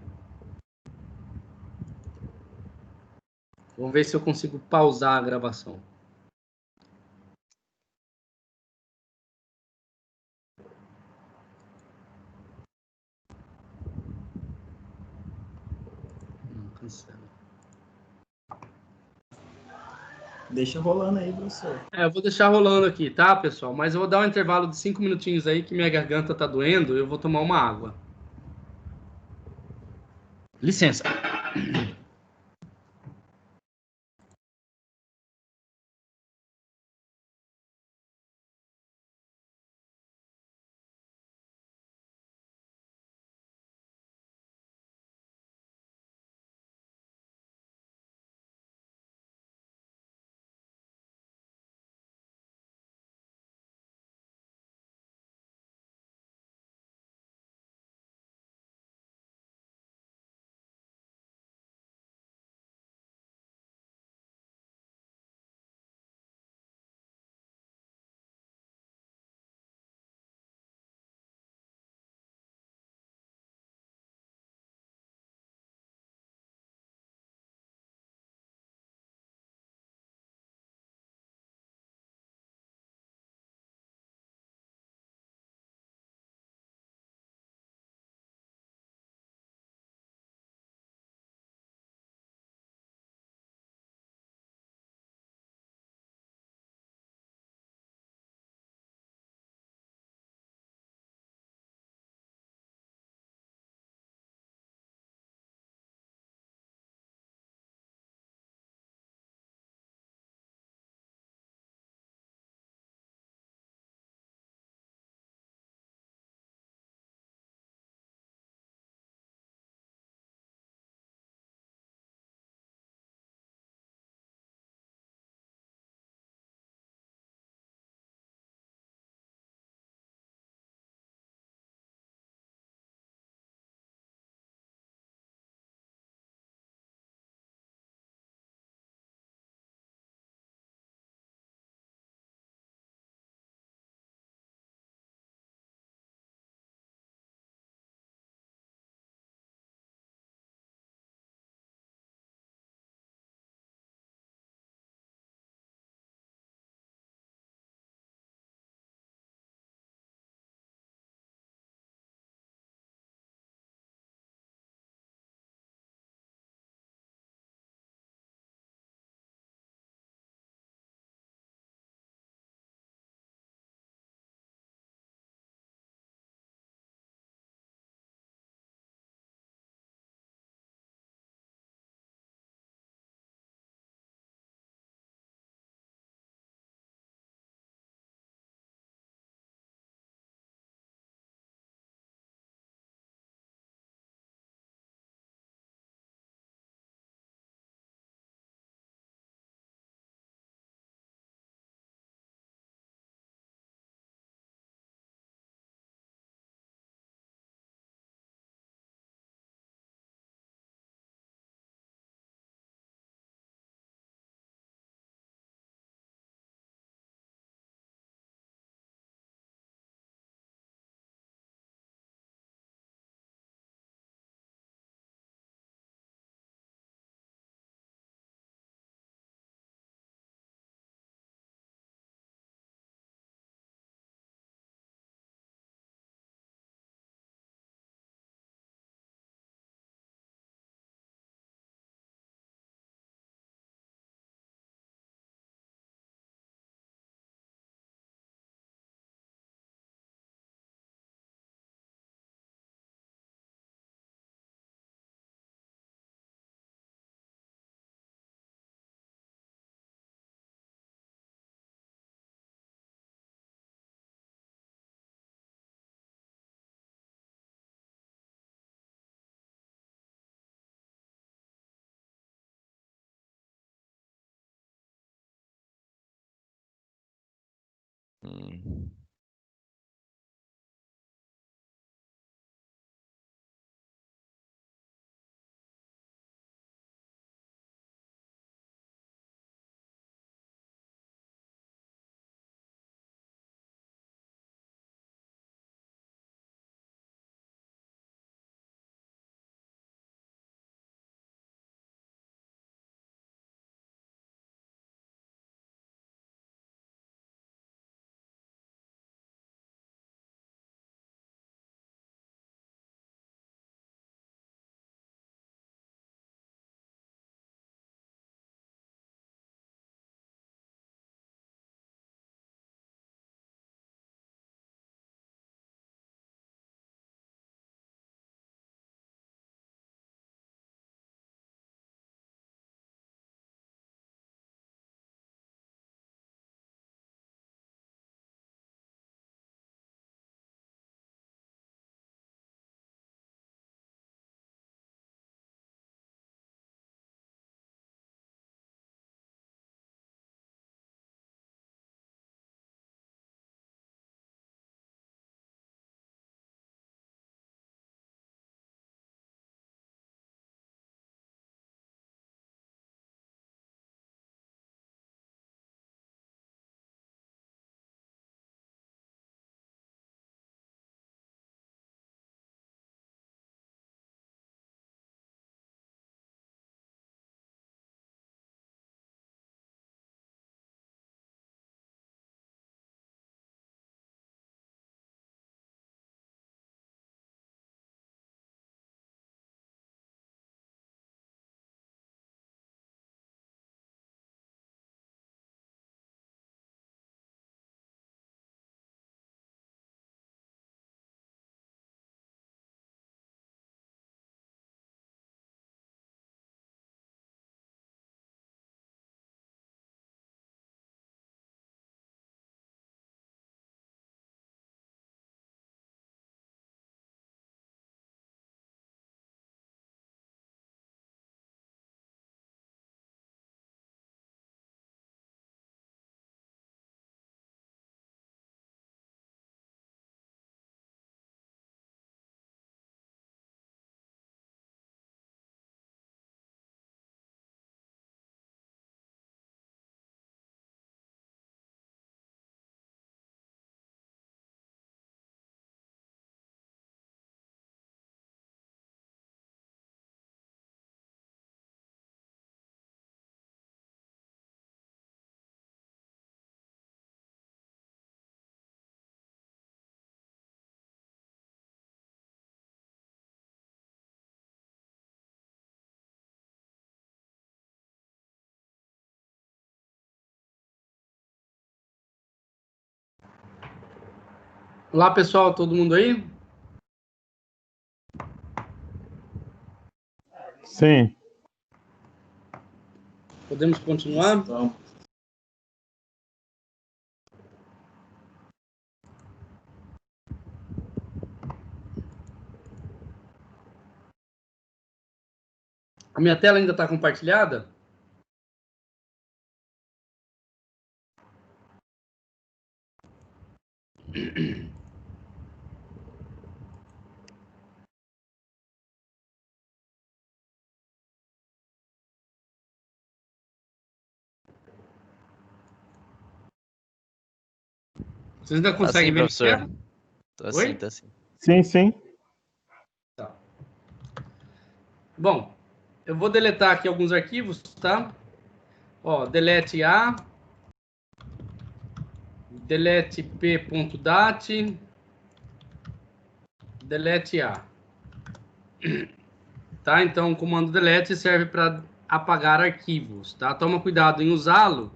Vamos ver se eu consigo pausar a gravação. Cancela. Deixa rolando aí, professor. Eu vou deixar rolando aqui, tá, pessoal? Mas eu vou dar um intervalo de 5 minutinhos aí, que minha garganta tá doendo, eu vou tomar uma água. Licença. Hum. Olá, pessoal, todo mundo aí? Sim. Podemos continuar? Então, A minha tela ainda está compartilhada? Vocês ainda Tá conseguem sim, ver minha professor. tela? Tá Oi? sim, tá sim. Sim, sim. Tá. Bom, eu vou deletar aqui alguns arquivos, tá? Ó, delete A, delete p.dat, delete A. Tá? Então, o comando delete serve para apagar arquivos, tá? Toma cuidado em usá-lo,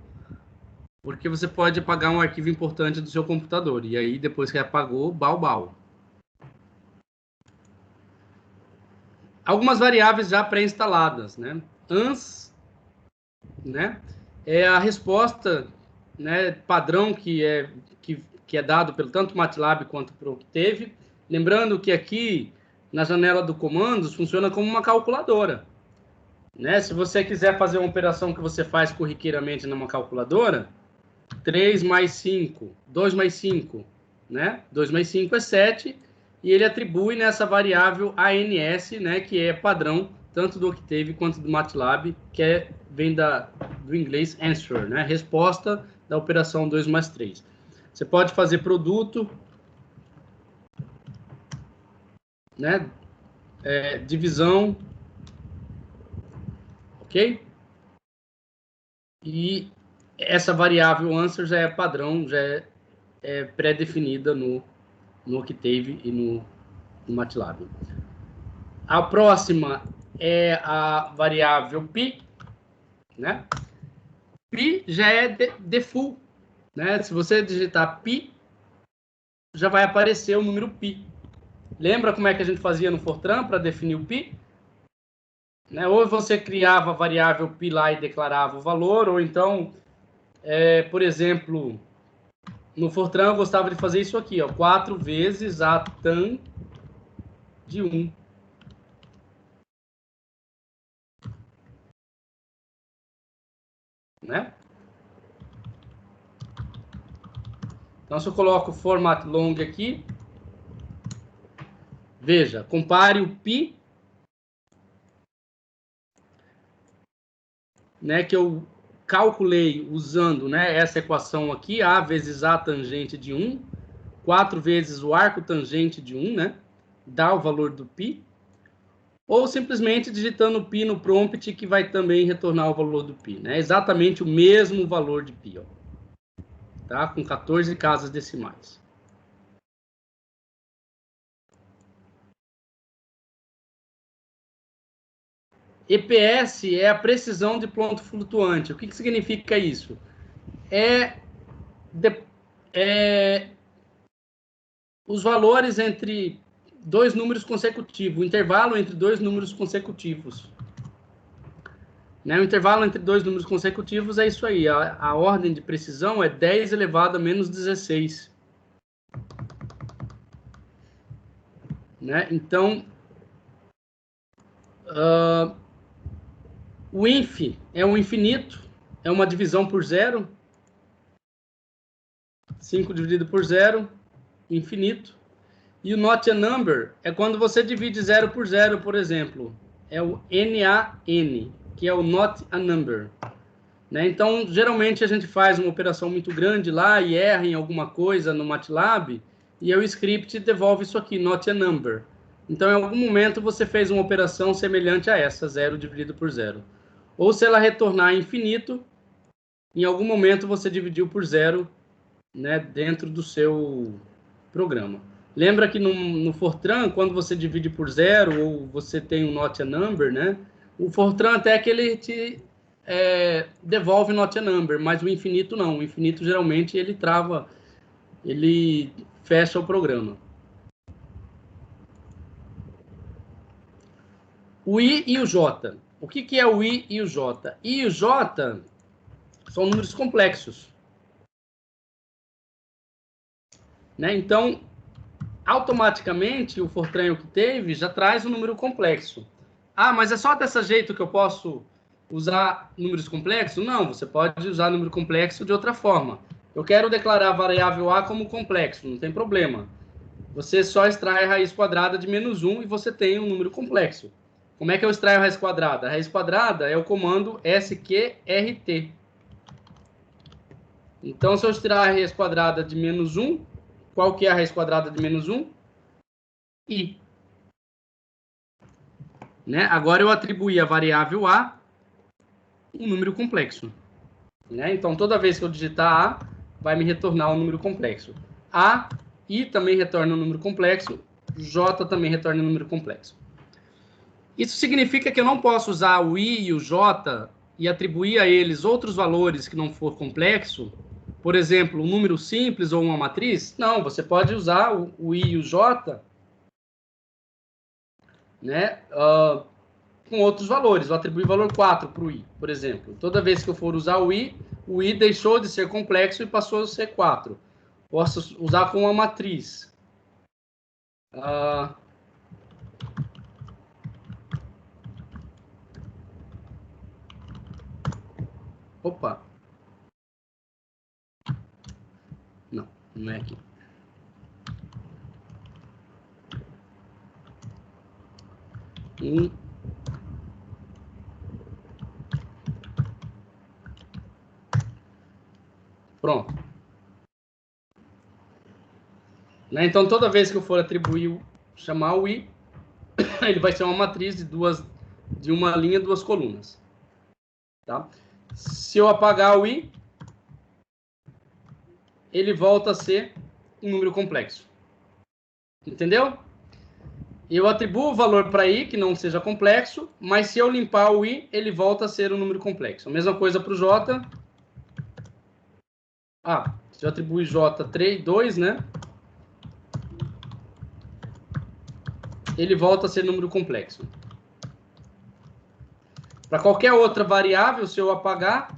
porque você pode apagar um arquivo importante do seu computador. E aí, depois que apagou, bau. Algumas variáveis já pré-instaladas, né? Ans, né? É a resposta, né, padrão que é dado pelo tanto MATLAB quanto para o Octave. Lembrando que aqui, na janela do comandos, funciona como uma calculadora. Né? Se você quiser fazer uma operação que você faz corriqueiramente numa calculadora, 3 mais 5, 2 mais 5, né? 2 mais 5 é 7, e ele atribui nessa variável ANS, né, que é padrão tanto do Octave quanto do MATLAB, que vem do inglês answer, né? Resposta da operação 2 mais 3. Você pode fazer produto, né? Divisão, ok? E essa variável answer já é padrão, já é pré-definida no Octave e no MATLAB. A próxima é a variável π, né? Π já é default, né? Se você digitar π, já vai aparecer o número π. Lembra como é que a gente fazia no Fortran para definir o π? Né? Ou você criava a variável π lá e declarava o valor, ou então, por exemplo, no Fortran eu gostava de fazer isso aqui, ó, 4 vezes a tan de 1. Né? Então, se eu coloco o format long aqui, veja, compare o π, né, que eu calculei usando, né, essa equação aqui, a vezes a tangente de 1, 4 vezes o arco tangente de 1, né, dá o valor do π, ou simplesmente digitando o π no prompt, que vai também retornar o valor do π, né, exatamente o mesmo valor de π, ó, tá, com 14 casas decimais. EPS é a precisão de ponto flutuante. O que significa isso? Os valores entre dois números consecutivos, o intervalo entre dois números consecutivos. Né? O intervalo entre dois números consecutivos é isso aí. A ordem de precisão é 10 elevado a menos 16. Né? Então, o inf é um infinito, é uma divisão por zero. 5 dividido por zero, infinito. E o not a number é quando você divide 0 por 0, por exemplo. É o NaN, que é o not a number. Né? Então, geralmente a gente faz uma operação muito grande lá e erra em alguma coisa no MATLAB, e o script devolve isso aqui, not a number. Então, em algum momento você fez uma operação semelhante a essa, 0 dividido por 0. Ou se ela retornar infinito, em algum momento você dividiu por 0, né, dentro do seu programa. Lembra que no Fortran, quando você divide por 0 ou você tem um not a number, né, o Fortran até que ele te devolve not a number, mas o infinito não. O infinito geralmente ele trava, ele fecha o programa. O I e o J. O que é o I e o J? I e o J são números complexos. Né? Então, automaticamente, o Fortran Octave já traz um número complexo. Ah, mas é só desse jeito que eu posso usar números complexos? Não, você pode usar número complexo de outra forma. Eu quero declarar a variável A como complexo, não tem problema. Você só extrai a raiz quadrada de menos 1 e você tem um número complexo. Como é que eu extraio a raiz quadrada? A raiz quadrada é o comando sqrt. Então, se eu extrair a raiz quadrada de menos 1, qual que é a raiz quadrada de menos 1? I. Né? Agora eu atribuí a variável A um número complexo. Né? Então, toda vez que eu digitar A, vai me retornar um número complexo. A, I também retorna um número complexo, J também retorna um número complexo. Isso significa que eu não posso usar o I e o J e atribuir a eles outros valores que não for complexo, por exemplo, um número simples ou uma matriz? Não, você pode usar o I e o J, né, com outros valores. Eu atribuí valor 4 para o I, por exemplo. Toda vez que eu for usar o I deixou de ser complexo e passou a ser 4. Posso usar com uma matriz. Opa! não é aqui. Pronto. Né? Então, toda vez que eu for atribuir, chamar o i, ele vai ser uma matriz de uma linha, 2 colunas. Tá? Se eu apagar o i, ele volta a ser um número complexo. Entendeu? Eu atribuo o valor para i que não seja complexo, mas se eu limpar o i, ele volta a ser um número complexo. A mesma coisa para o j. Se eu atribuir j 2, né? Ele volta a ser número complexo. Para qualquer outra variável, se eu apagar,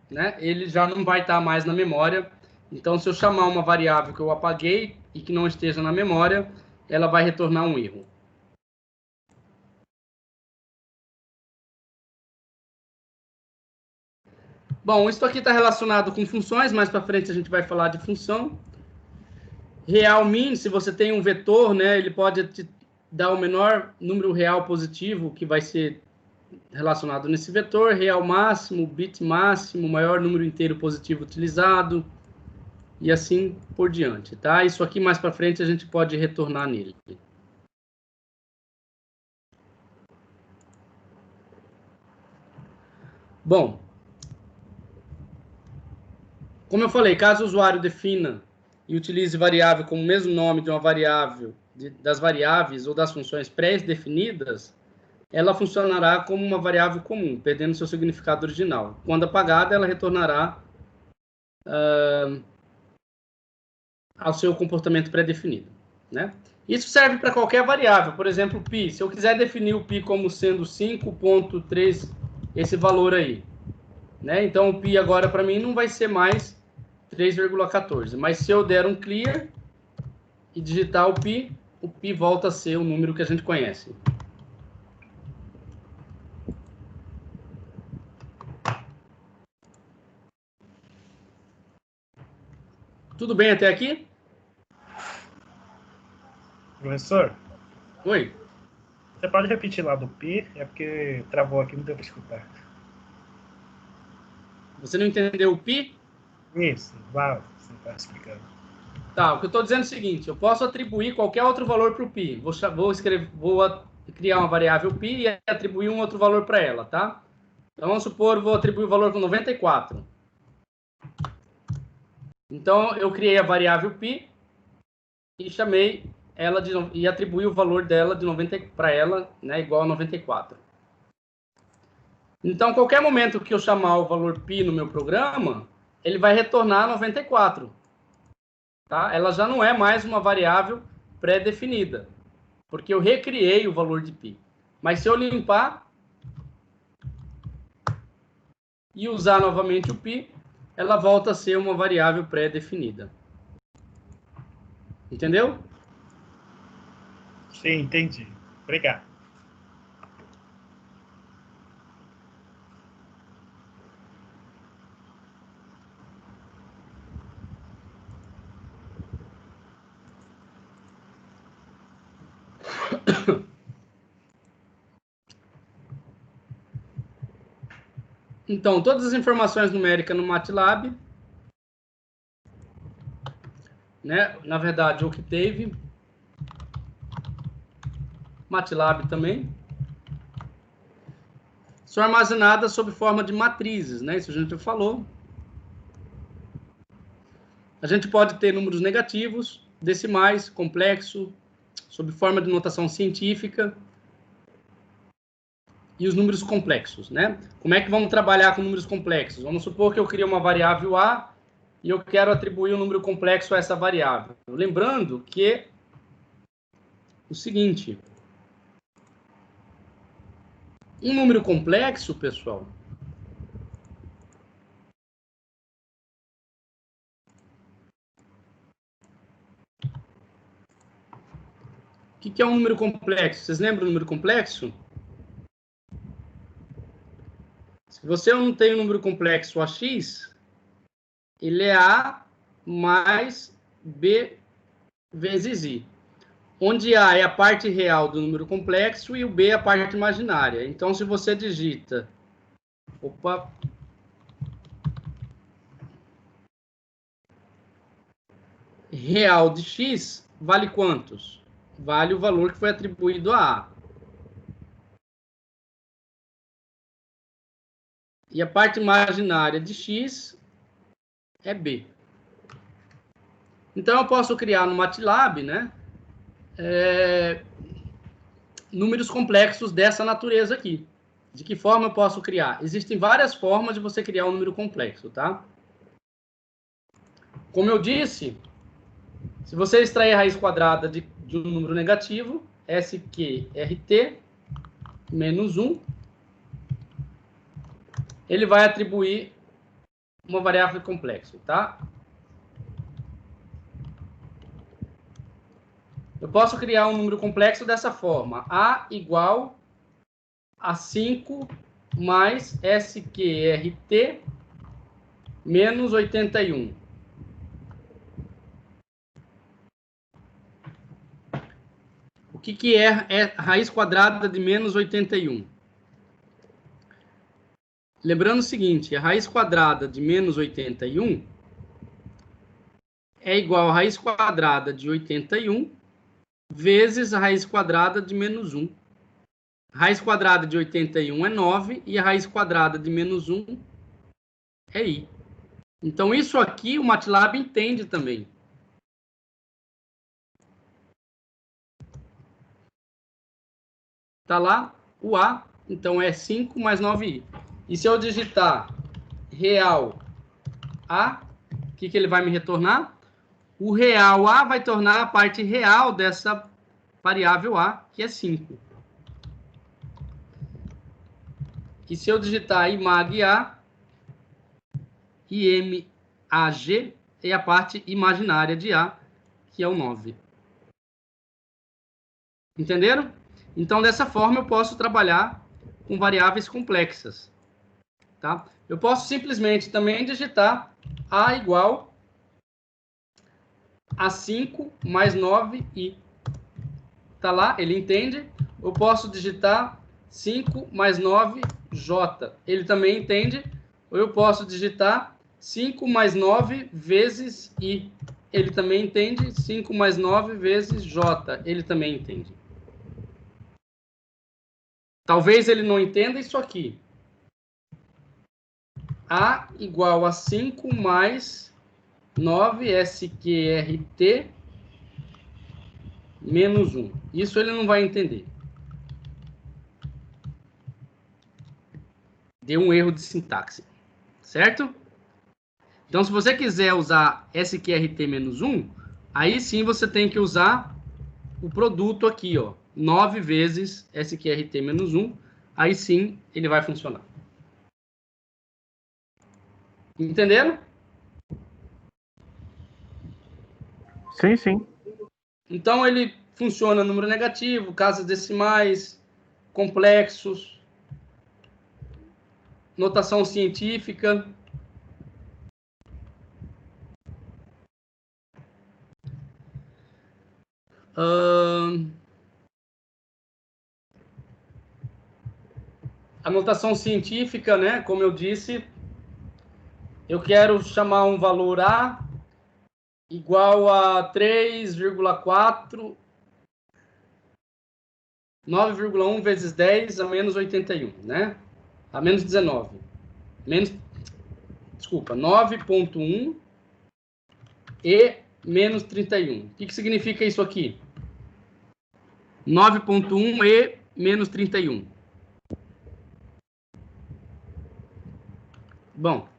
né, ele já não vai estar mais na memória. Então, se eu chamar uma variável que eu apaguei e que não esteja na memória, ela vai retornar um erro. Bom, isso aqui está relacionado com funções. Mais para frente a gente vai falar de função. Real min, se você tem um vetor, né, ele pode te dar o menor número real positivo que vai ser relacionado nesse vetor. Real máximo, bit máximo, maior número inteiro positivo utilizado e assim por diante, tá? Isso aqui mais para frente a gente pode retornar nele. Bom, como eu falei, caso o usuário defina e utilize variável como o mesmo nome de uma variável, das variáveis ou das funções pré-definidas, ela funcionará como uma variável comum, perdendo seu significado original. Quando apagada, ela retornará ao seu comportamento pré-definido, né? Isso serve para qualquer variável. Por exemplo, π. Se eu quiser definir o π como sendo 5.3, esse valor aí, né? Então, o π agora para mim não vai ser mais 3,14. Mas se eu der um clear e digitar o π volta a ser o número que a gente conhece. Tudo bem até aqui? Professor, Oi? você pode repetir lá do pi? É porque travou aqui, não deu para escutar. Você não entendeu o π? Isso, vá, você está explicando. Tá, o que eu estou dizendo é o seguinte, eu posso atribuir qualquer outro valor para o π. Vou criar uma variável π e atribuir um outro valor para ela, tá? Então, vamos supor, vou atribuir o valor com 94. Então, eu criei a variável π e chamei ela e atribuí o valor dela para ela, né, igual a 94. Então, qualquer momento que eu chamar o valor π no meu programa, ele vai retornar 94. Tá? Ela já não é mais uma variável pré-definida, porque eu recriei o valor de π. Mas se eu limpar e usar novamente o π, ela volta a ser uma variável pré-definida. Entendeu? Sim, entendi. Obrigado. Então, todas as informações numéricas no MATLAB, né? Na verdade, Octave, MATLAB também, são armazenadas sob forma de matrizes, né? Isso a gente já falou. A gente pode ter números negativos, decimais, complexo, sob forma de notação científica, e os números complexos, né? Como é que vamos trabalhar com números complexos? Vamos supor que eu crio uma variável A e eu quero atribuir um número complexo a essa variável. Lembrando que o seguinte, um número complexo, pessoal, o que é um número complexo? Vocês lembram do número complexo? Se você não tem um número complexo AX, ele é A mais B vezes I. Onde A é a parte real do número complexo e o B é a parte imaginária. Então, se você digita... Opa! Real de X vale quantos? Vale o valor que foi atribuído a A. E a parte imaginária de X é B. Então, eu posso criar no MATLAB, né, números complexos dessa natureza aqui. De que forma eu posso criar? Existem várias formas de você criar um número complexo, tá? Como eu disse, se você extrair a raiz quadrada de um número negativo, SQRT menos 1, ele vai atribuir uma variável complexa, tá? Eu posso criar um número complexo dessa forma. A igual a 5 mais SQRT menos 81. O que é raiz quadrada de menos 81? Lembrando o seguinte, a raiz quadrada de menos 81 é igual a raiz quadrada de 81 vezes a raiz quadrada de menos 1. A raiz quadrada de 81 é 9 e a raiz quadrada de menos 1 é I. Então, isso aqui o MATLAB entende também. Está lá o A, então é 5 mais 9i. E se eu digitar real A, o que ele vai me retornar? O real A vai tornar a parte real dessa variável A, que é 5. E se eu digitar imag A, imag é a parte imaginária de A, que é o 9. Entenderam? Então, dessa forma, eu posso trabalhar com variáveis complexas. Tá? Eu posso simplesmente também digitar A igual a 5 mais 9i. Tá lá, ele entende. Eu posso digitar 5 mais 9j. Ele também entende. Ou eu posso digitar 5 mais 9 vezes i. Ele também entende. 5 mais 9 vezes j. Ele também entende. Talvez ele não entenda isso aqui. A igual a 5 mais 9 SQRT menos 1. Isso ele não vai entender. Deu um erro de sintaxe. Certo? Então, se você quiser usar SQRT menos 1, aí sim você tem que usar o produto aqui, ó. 9 vezes SQRT menos 1. Aí sim ele vai funcionar. Entenderam? Sim, sim. Então, ele funciona número negativo, casas decimais, complexos, notação científica. A notação científica, né? Como eu disse, eu quero chamar um valor A igual a 3,4, 9,1 vezes 10 a menos 81, né? A menos 19. Desculpa, 9,1 e menos 31. O que significa isso aqui? 9,1 e menos 31. Bom,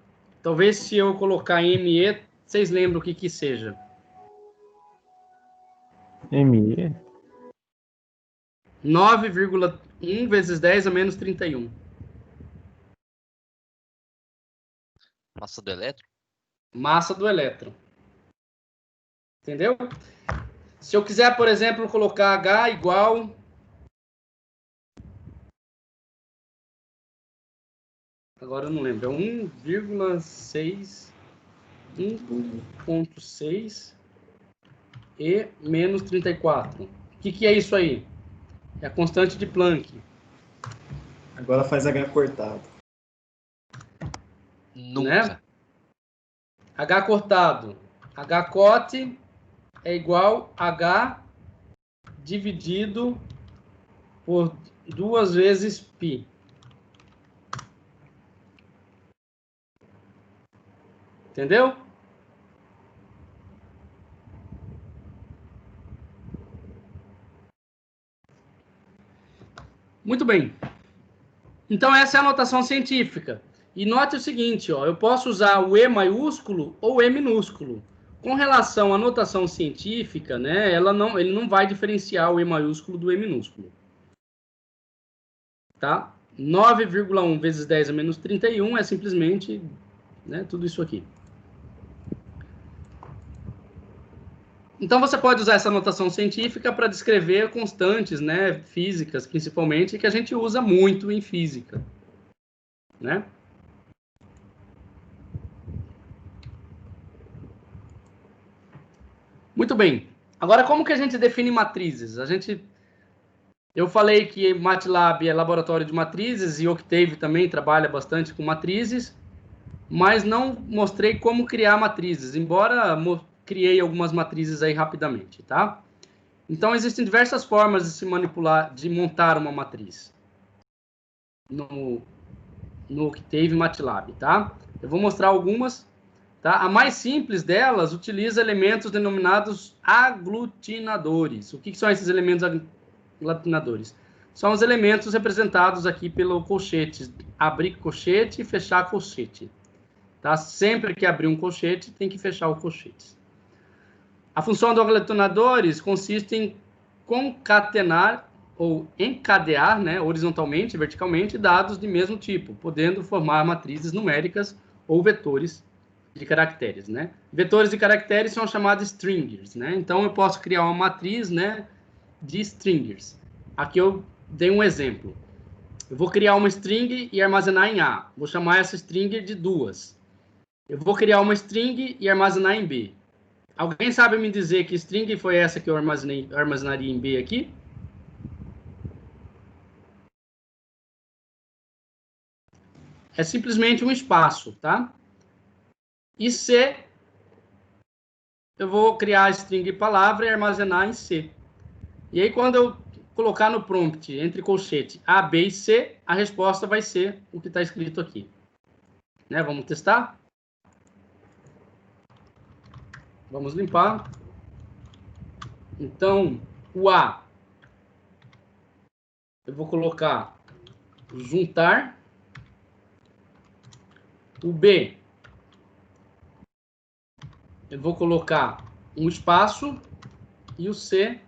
talvez se eu colocar ME, vocês lembram o que seja. ME? 9,1 vezes 10 a menos 31. Massa do elétron? Massa do elétron. Entendeu? Se eu quiser, por exemplo, colocar H igual... Agora eu não lembro. É 1,6... 1.6 e menos 34. O que é isso aí? É a constante de Planck. Agora faz H cortado. Nunca. Né? H cortado. H cote é igual a H dividido por 2 vezes π. Entendeu? Muito bem. Então, essa é a notação científica. E note o seguinte, ó, eu posso usar o E maiúsculo ou o E minúsculo. Com relação à notação científica, né, ele não vai diferenciar o E maiúsculo do E minúsculo. Tá? 9,1 vezes 10 a menos 31 é simplesmente, né, tudo isso aqui. Então, você pode usar essa notação científica para descrever constantes, né, físicas, principalmente, que a gente usa muito em física, né? Muito bem. Agora, como que a gente define matrizes? Eu falei que MATLAB é laboratório de matrizes e Octave também trabalha bastante com matrizes, mas não mostrei como criar matrizes, embora criei algumas matrizes aí rapidamente, tá? Então, existem diversas formas de se manipular, de montar uma matriz no Octave MATLAB, tá? Eu vou mostrar algumas, tá? A mais simples delas utiliza elementos denominados aglutinadores. O que são esses elementos aglutinadores? São os elementos representados aqui pelo colchete, abrir colchete e fechar colchete, tá? Sempre que abrir um colchete, tem que fechar o colchete. A função dos aglutinadores consiste em concatenar ou encadear, né, horizontalmente e verticalmente, dados de mesmo tipo, podendo formar matrizes numéricas ou vetores de caracteres, né? Vetores de caracteres são chamados stringers, né? Então, eu posso criar uma matriz, né, de stringers. Aqui eu dei um exemplo. Eu vou criar uma string e armazenar em A. Vou chamar essa string de 2. Eu vou criar uma string e armazenar em B. Alguém sabe me dizer que string foi essa que eu armazenaria em B aqui? É simplesmente um espaço, tá? E C, eu vou criar a string palavra e armazenar em C. E aí, quando eu colocar no prompt, entre colchete A, B e C, a resposta vai ser o que está escrito aqui. Né? Vamos testar? Vamos limpar. Então, o A, eu vou colocar juntar. O B, eu vou colocar um espaço. E o C,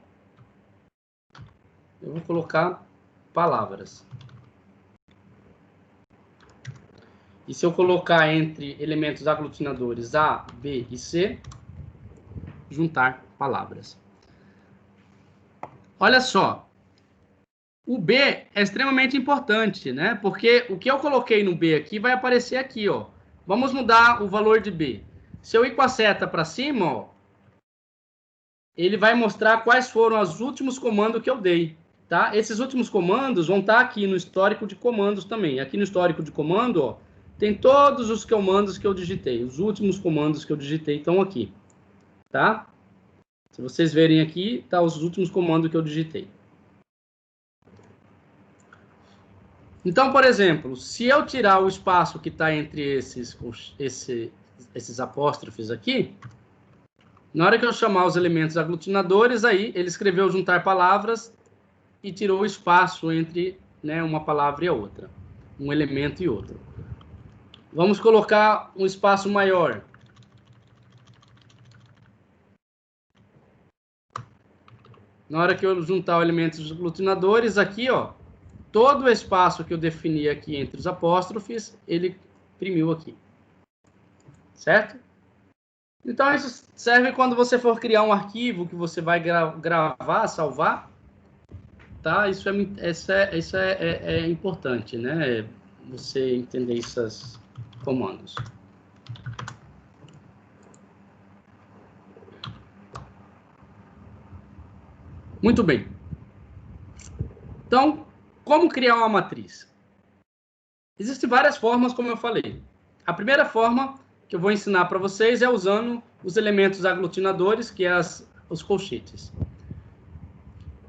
eu vou colocar palavras. E se eu colocar entre elementos aglutinadores A, B e C, juntar palavras. Olha só. O B é extremamente importante, né? Porque o que eu coloquei no B aqui vai aparecer aqui, ó. Vamos mudar o valor de B. Se eu ir com a seta para cima, ó, ele vai mostrar quais foram os últimos comandos que eu dei, tá? Esses últimos comandos vão estar aqui no histórico de comandos também. Aqui no histórico de comando, ó, tem todos os comandos que eu digitei. Os últimos comandos que eu digitei estão aqui, tá? Se vocês verem aqui, tá os últimos comandos que eu digitei. Então, por exemplo, se eu tirar o espaço que está entre esses apóstrofes aqui, na hora que eu chamar os elementos aglutinadores, aí ele escreveu juntar palavras e tirou o espaço entre, né, uma palavra e a outra, um elemento e outro. Vamos colocar um espaço maior. Na hora que eu juntar os elementos aglutinadores, aqui, ó, todo o espaço que eu defini aqui entre os apóstrofes, ele imprimiu aqui. Certo? Então, isso serve quando você for criar um arquivo que você vai gravar, salvar. Tá? Isso é importante, né? Você entender esses comandos. Muito bem. Então, como criar uma matriz? Existem várias formas, como eu falei. A primeira forma que eu vou ensinar para vocês é usando os elementos aglutinadores, que é os colchetes.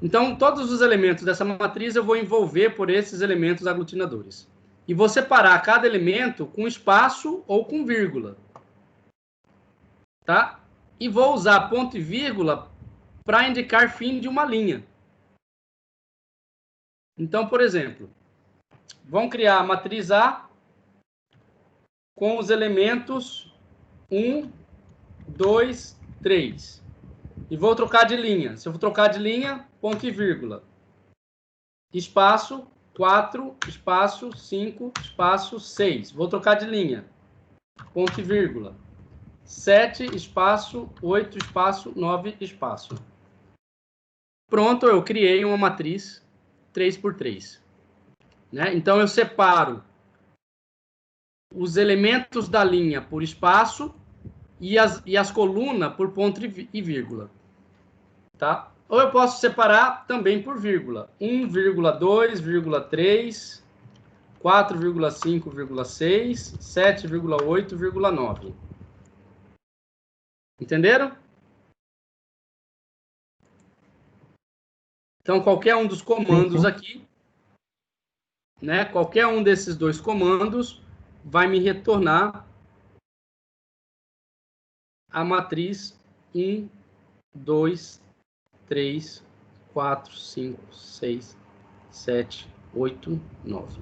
Então, todos os elementos dessa matriz eu vou envolver por esses elementos aglutinadores. E vou separar cada elemento com espaço ou com vírgula. Tá? E vou usar ponto e vírgula para indicar fim de uma linha. Então, por exemplo, vamos criar a matriz A com os elementos 1, 2, 3. E vou trocar de linha. Se eu for trocar de linha, ponto e vírgula. Espaço 4, espaço 5, espaço 6. Vou trocar de linha. Ponto e vírgula. 7, espaço 8, espaço 9, espaço. Pronto, eu criei uma matriz 3 por 3. Né? Então, eu separo os elementos da linha por espaço e as colunas por ponto e vírgula. Tá? Ou eu posso separar também por vírgula. 1,2,3, 4,5,6, 7,8,9. Entenderam? Então, qualquer um dos comandos aqui, né? Qualquer um desses dois comandos vai me retornar a matriz 1, 2, 3, 4, 5, 6, 7, 8, 9.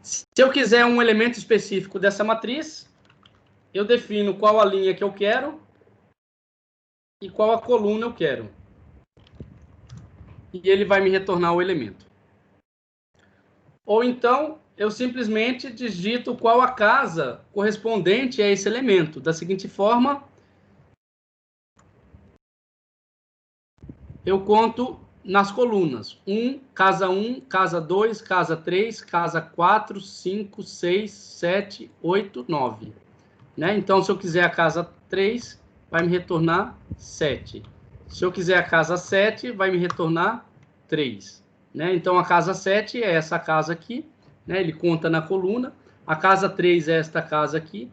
Se eu quiser um elemento específico dessa matriz, eu defino qual a linha que eu quero e qual a coluna eu quero. E ele vai me retornar o elemento. Ou então, eu simplesmente digito qual a casa correspondente a esse elemento. Da seguinte forma, eu conto nas colunas. 1, casa 2, casa 3, casa 4, 5, 6, 7, 8, 9. Né? Então, se eu quiser a casa 3, vai me retornar 7. Se eu quiser a casa 7, vai me retornar 3. Né? Então, a casa 7 é essa casa aqui. Né? Ele conta na coluna. A casa 3 é esta casa aqui.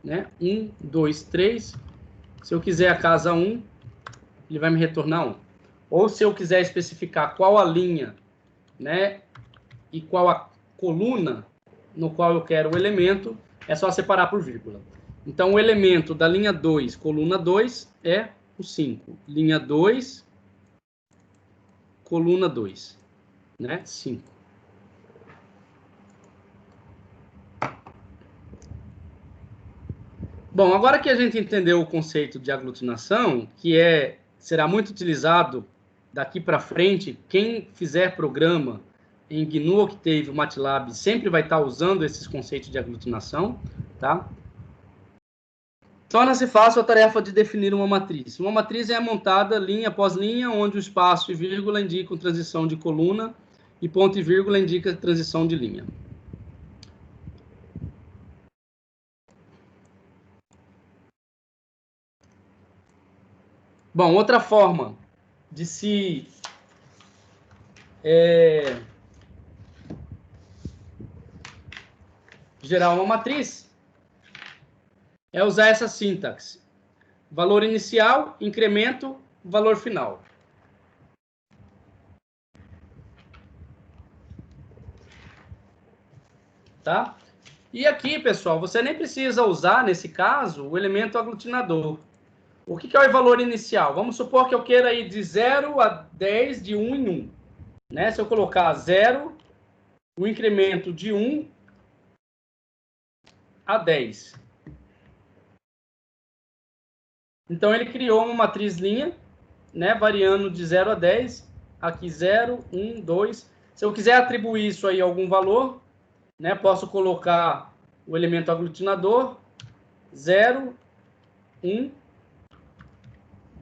Né? 1, 2, 3. Se eu quiser a casa 1, ele vai me retornar 1. Ou se eu quiser especificar qual a linha, né, e qual a coluna no qual eu quero o elemento, é só separar por vírgula. Então, o elemento da linha 2, coluna 2, é o 5. Linha 2, coluna 2, né, 5. Bom, agora que a gente entendeu o conceito de aglutinação, que será muito utilizado daqui para frente, quem fizer programa em GNU Octave, MATLAB, sempre vai estar usando esses conceitos de aglutinação, tá? Torna-se fácil a tarefa de definir uma matriz. Uma matriz é montada linha após linha, onde o espaço e vírgula indicam transição de coluna e ponto e vírgula indica transição de linha. Bom, outra forma de se gerar uma matriz é usar essa sintaxe. Valor inicial, incremento, valor final. Tá? E aqui, pessoal, você nem precisa usar, nesse caso, o elemento aglutinador. O que é o valor inicial? Vamos supor que eu queira ir de 0 a 10, de 1 em 1. Né? Se eu colocar 0, o incremento de 1 a 10. Então, ele criou uma matriz linha, né, variando de 0 a 10. Aqui 0, 1, 2. Se eu quiser atribuir isso aí a algum valor, né, posso colocar o elemento aglutinador 0, 1,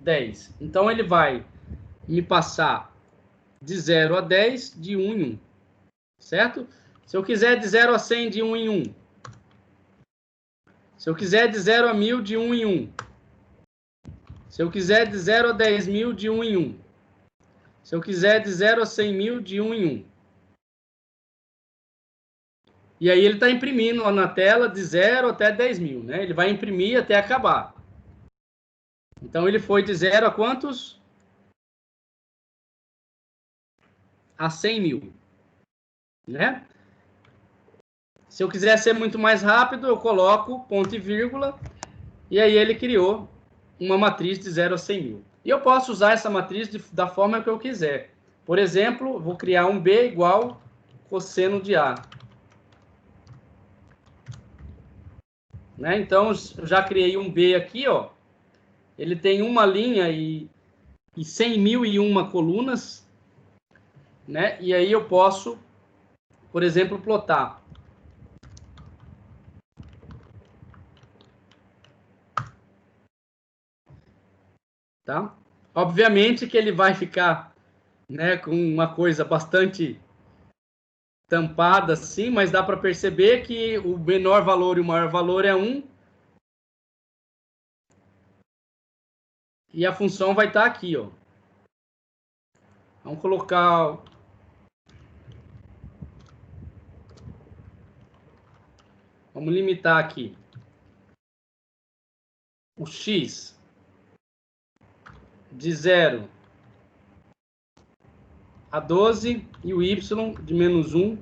10. Então, ele vai me passar de 0 a 10, de 1 em 1. Certo? Se eu quiser de 0 a 100, de 1 em 1. Se eu quiser de 0 a 1000, de 1 em 1. Se eu quiser de 0 a 10 mil, de 1 em 1. Se eu quiser de 0 a 100 mil, de 1 em 1. E aí ele está imprimindo lá na tela de 0 até 10 mil, né? Ele vai imprimir até acabar. Então, ele foi de 0 a quantos? A 100 mil, né? Se eu quiser ser muito mais rápido, eu coloco ponto e vírgula, e aí ele criou uma matriz de 0 a 100 mil. E eu posso usar essa matriz da forma que eu quiser. Por exemplo, vou criar um B igual cosseno de A. Né? Então, eu já criei um B aqui, ó. Ele tem uma linha e 100.001 colunas, né? E aí eu posso, por exemplo, plotar. Tá? Obviamente que ele vai ficar, né, com uma coisa bastante tampada assim, mas dá para perceber que o menor valor e o maior valor é 1. E a função vai estar aqui, ó. Vamos colocar... Vamos limitar aqui. O x de 0 a 12 e o y de menos 1,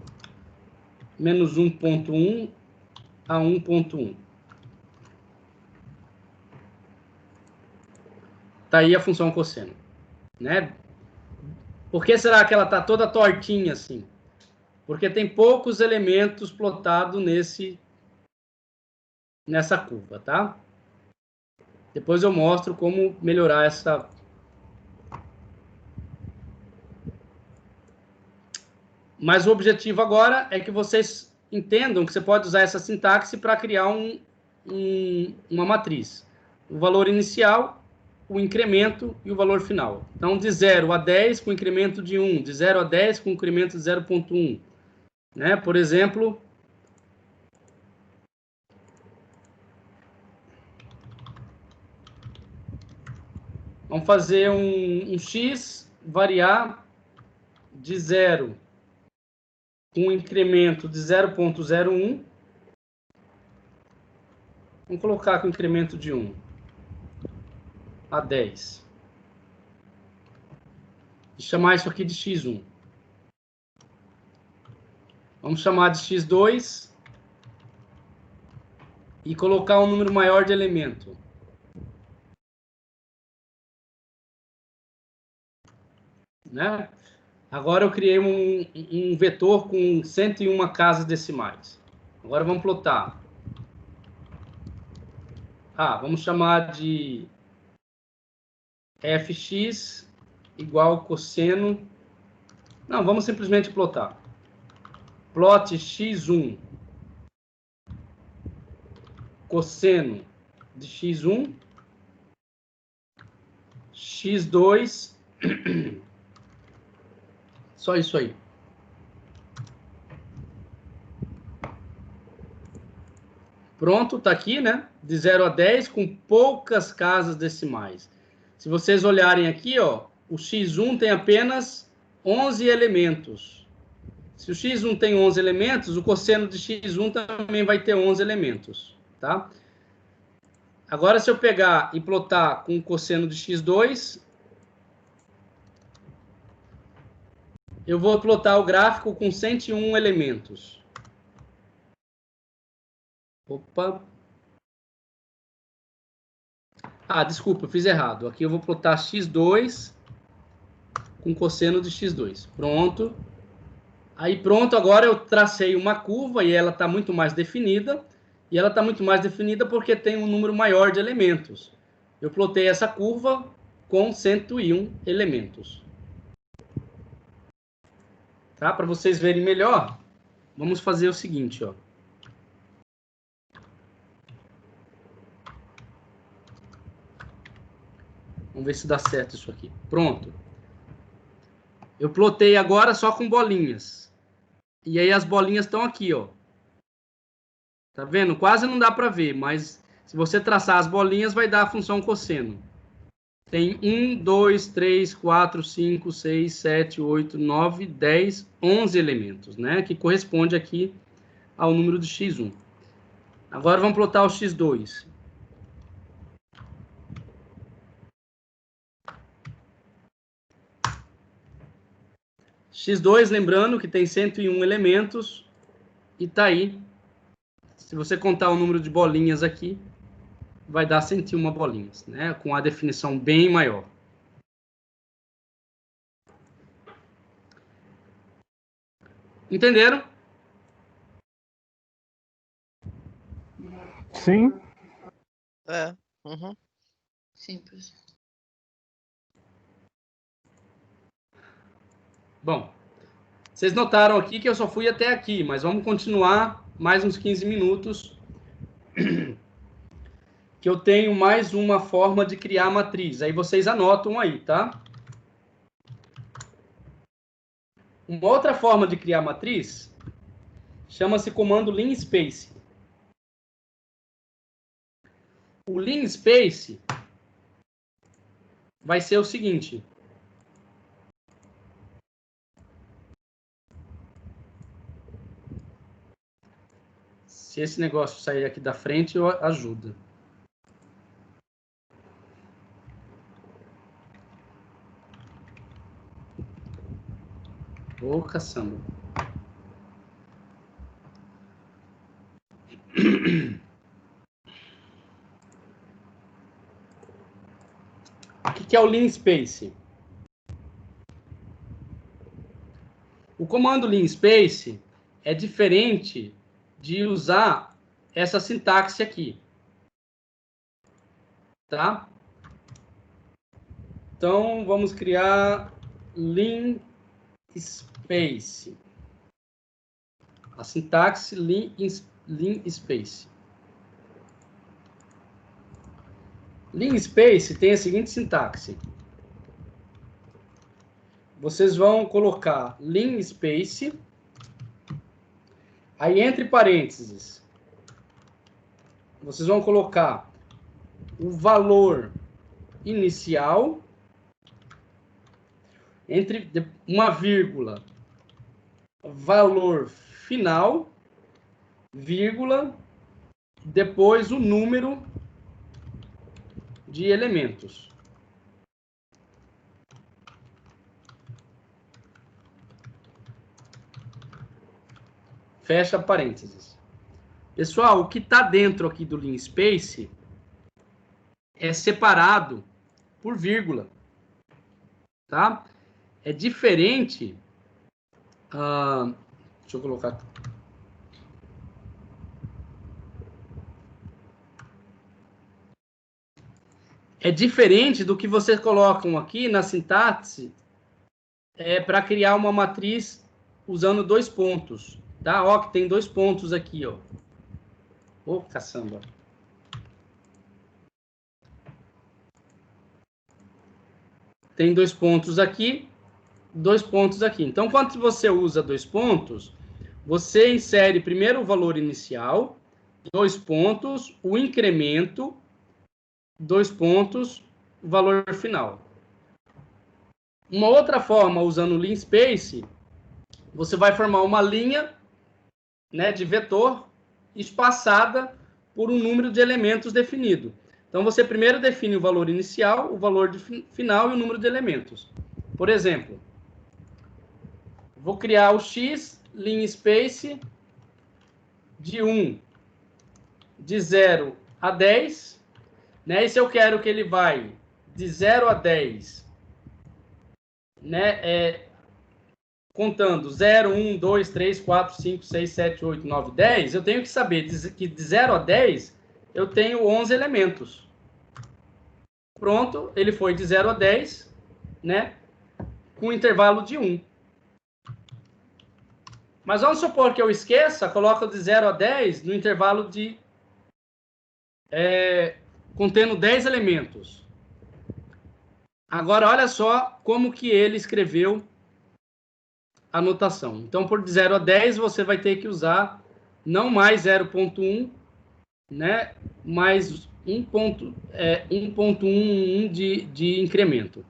menos 1.1 a 1.1. Tá aí a função cosseno, né? Por que será que ela tá toda tortinha assim? Porque tem poucos elementos plotados nessa curva, tá? Depois eu mostro como melhorar essa... Mas o objetivo agora é que vocês entendam que você pode usar essa sintaxe para criar uma matriz. O valor inicial, o incremento e o valor final. Então, de 0 a 10 com incremento de 1, de 0 a 10 com incremento de 0.1. Né? Por exemplo... Vamos fazer um x variar de 0 com incremento de 0.01. Vamos colocar com incremento de 1 a 10. Vou chamar isso aqui de x1. Vamos chamar de x2 e colocar um número maior de elemento. Né? Agora eu criei um vetor com 101 casas decimais. Agora vamos plotar. Vamos chamar de fx igual cosseno. Não, vamos simplesmente plotar. Plot x1 cosseno de x1, x2... Só isso aí. Pronto, tá aqui, né? De 0 a 10 com poucas casas decimais. Se vocês olharem aqui, ó, o x1 tem apenas 11 elementos. Se o x1 tem 11 elementos, o cosseno de x1 também vai ter 11 elementos, tá? Agora, se eu pegar e plotar com o cosseno de x2, eu vou plotar o gráfico com 101 elementos. Opa. Desculpa, eu fiz errado. Aqui eu vou plotar x2 com cosseno de x2. Pronto. Aí pronto, agora eu tracei uma curva e ela está muito mais definida. E ela está muito mais definida porque tem um número maior de elementos. Eu plotei essa curva com 101 elementos. Tá? Para vocês verem melhor, vamos fazer o seguinte, ó. Vamos ver se dá certo isso aqui. Pronto. Eu plotei agora só com bolinhas. E aí as bolinhas estão aqui, ó. Tá vendo? Quase não dá para ver, mas se você traçar as bolinhas, vai dar a função cosseno. tem 1, 2, 3, 4, 5, 6, 7, 8, 9, 10, 11 elementos, né? Que corresponde aqui ao número de x1. Agora vamos plotar o x2. X2, lembrando que tem 101 elementos e tá aí. Se você contar o número de bolinhas aqui, vai dar 101 bolinhas, né? Com a definição bem maior. Entenderam? Sim. É. Uhum. Sim, professor. Bom, vocês notaram aqui que eu só fui até aqui, mas vamos continuar mais uns 15 minutos, que eu tenho mais uma forma de criar matriz. Aí vocês anotam aí, tá? Uma outra forma de criar matriz chama-se comando linspace. O linspace vai ser o seguinte. Se esse negócio sair aqui da frente, eu ajudo. Ô, caçamba. O que é o linspace? O comando linspace é diferente de usar essa sintaxe aqui. Tá? Então, vamos criar linspace. A sintaxe linspace. Linspace tem a seguinte sintaxe. Vocês vão colocar linspace, aí entre parênteses, vocês vão colocar o valor inicial, entre uma vírgula, valor final, vírgula, depois o número de elementos. Fecha parênteses. Pessoal, o que está dentro aqui do linspace é separado por vírgula. Tá? É diferente... deixa eu colocar aqui. É diferente do que vocês colocam aqui na sintaxe para criar uma matriz usando dois pontos. Tá? Ó, que tem dois pontos aqui, ó. Ô, caçamba. Tem dois pontos aqui, dois pontos aqui. Então, quando você usa dois pontos, você insere primeiro o valor inicial, dois pontos, o incremento, dois pontos, o valor final. Uma outra forma, usando o linspace, você vai formar uma linha, né, de vetor espaçada por um número de elementos definido. Então, você primeiro define o valor inicial, o valor final e o número de elementos. Por exemplo, vou criar o x linspace de 1, de 0 a 10, né? E se eu quero que ele vai de 0 a 10, né, contando 0, 1, 2, 3, 4, 5, 6, 7, 8, 9, 10, eu tenho que saber que de 0 a 10 eu tenho 11 elementos. Pronto, ele foi de 0 a 10, né, com intervalo de 1. Mas vamos supor que eu esqueça, coloco de 0 a 10 no intervalo de... contendo 10 elementos. Agora, olha só como que ele escreveu a notação. Então, por de 0 a 10, você vai ter que usar não mais 0.1, né, mas 1.11 de incremento.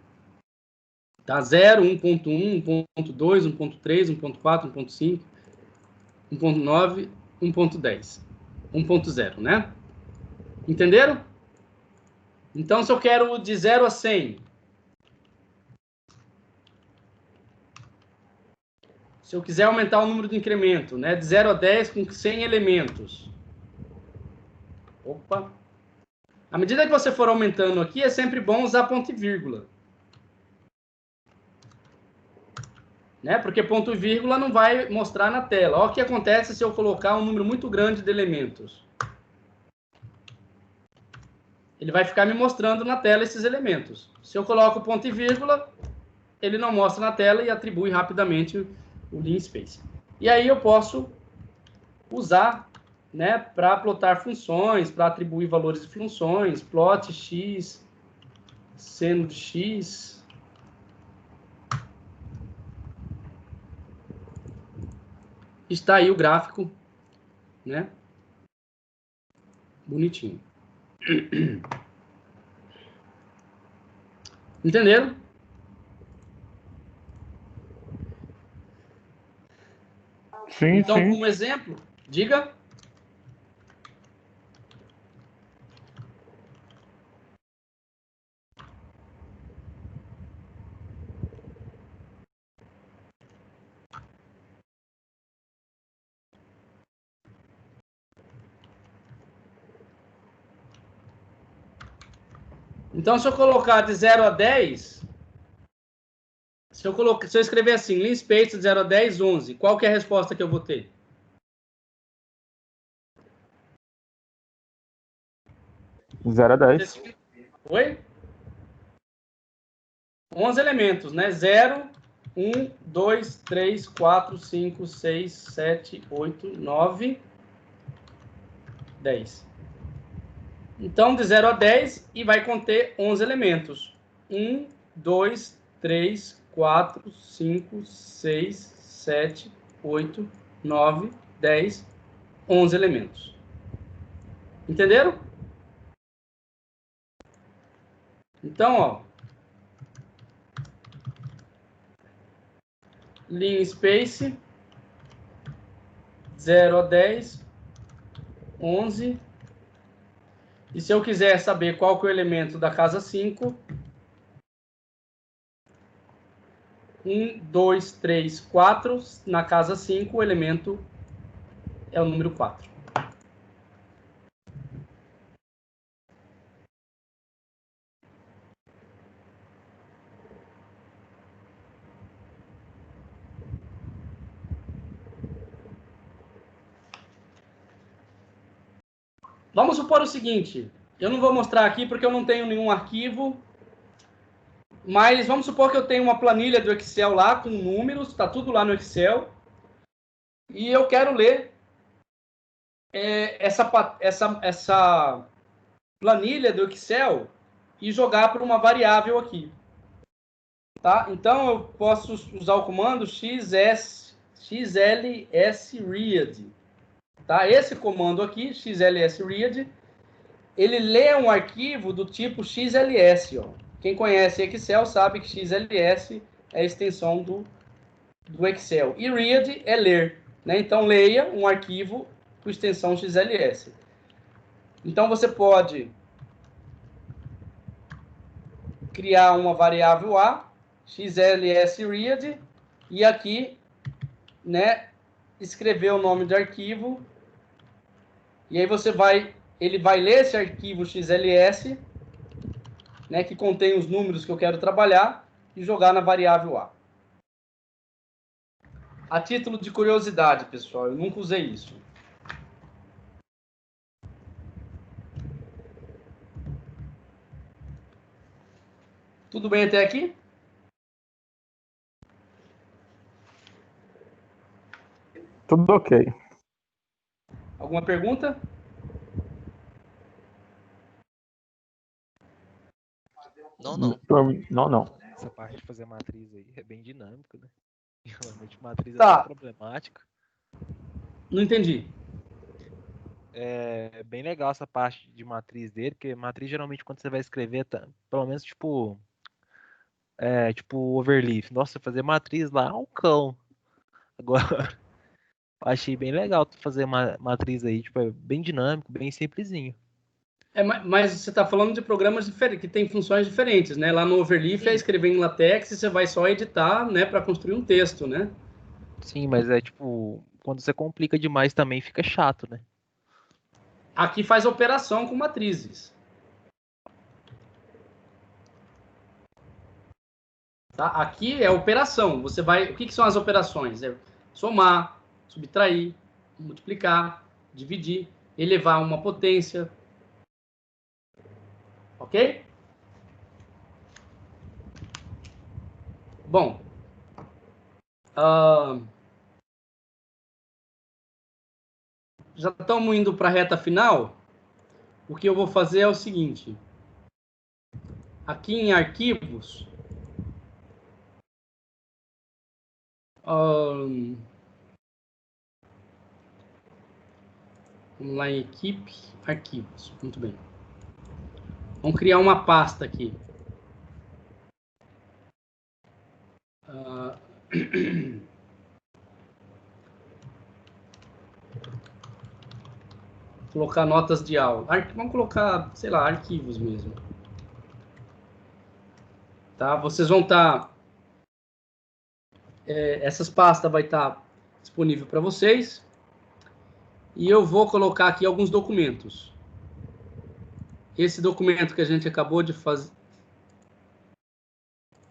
Tá? 0, 1.1, 1.2, 1.3, 1.4, 1.5, 1.9, 1.10. 1.0, né? Entenderam? Então, se eu quero de 0 a 100, se eu quiser aumentar o número de incremento, né, de 0 a 10 com 100 elementos. Opa! À medida que você for aumentando aqui, é sempre bom usar ponto e vírgula. Né? Porque ponto e vírgula não vai mostrar na tela. Olha o que acontece se eu colocar um número muito grande de elementos. Ele vai ficar me mostrando na tela esses elementos. Se eu coloco ponto e vírgula, ele não mostra na tela e atribui rapidamente o linspace. E aí eu posso usar, né, para plotar funções, para atribuir valores de funções, plot x, seno de x. Está aí o gráfico, né? Bonitinho. Entenderam? Sim, Então, sim. como exemplo, diga. Então, se eu colocar de 0 a 10, se eu escrever assim, linspace de 0 a 10, 11, qual que é a resposta que eu vou ter? Zero a 10. Oi? 11 elementos, né? 0, 1, 2, 3, 4, 5, 6, 7, 8, 9, 10. Então, de 0 a 10, e vai conter 11 elementos. 1, 2, 3, 4, 5, 6, 7, 8, 9, 10, 11 elementos. Entenderam? Então, ó, linspace 0 a 10, 11. E se eu quiser saber qual que é o elemento da casa 5, 1, 2, 3, 4. Na casa 5, o elemento é o número 4. Vamos supor o seguinte, eu não vou mostrar aqui porque eu não tenho nenhum arquivo, mas vamos supor que eu tenho uma planilha do Excel lá com números, está tudo lá no Excel, e eu quero ler essa planilha do Excel e jogar para uma variável aqui. Tá? Então, eu posso usar o comando xlsread. Tá? Esse comando aqui, xlsread, ele lê um arquivo do tipo XLS. Ó. Quem conhece Excel sabe que XLS é a extensão do Excel. E read é ler. Né? Então, leia um arquivo com extensão XLS. Então, você pode criar uma variável A, xlsread, e aqui, né, escrever o nome do arquivo, e aí ele vai ler esse arquivo XLS, né, que contém os números que eu quero trabalhar, e jogar na variável A. A título de curiosidade, pessoal, eu nunca usei isso. Tudo bem até aqui? Tudo ok. Alguma pergunta? Não, não. Não, não. Essa parte de fazer matriz aí é bem dinâmica, né? Realmente matriz é Tá. tão problemática. Não entendi. É bem legal essa parte de matriz dele, porque matriz geralmente quando você vai escrever, pelo menos tipo overleaf. Nossa, fazer matriz lá é um cão. Agora, achei bem legal tu fazer matriz aí, tipo, é bem dinâmico, bem simplesinho. Mas você está falando de programas diferentes, que têm funções diferentes, né? Lá no Overleaf Sim. é escrever em LaTeX e você vai só editar, né, para construir um texto, né? Sim, mas é tipo, quando você complica demais também fica chato, né? Aqui faz operação com matrizes. Tá? Aqui é operação. Você vai. O que são as operações? É somar, subtrair, multiplicar, dividir, elevar uma potência. Ok? Bom. Já estamos indo para a reta final. O que eu vou fazer é o seguinte. Aqui em arquivos. Vamos lá em equipe, arquivos. Muito bem. Vamos criar uma pasta aqui. Colocar notas de aula. Vamos colocar, sei lá, arquivos mesmo. Tá? Vocês vão estar... essas pastas vai estar disponível para vocês. E eu vou colocar aqui alguns documentos. Esse documento que a gente acabou de fazer...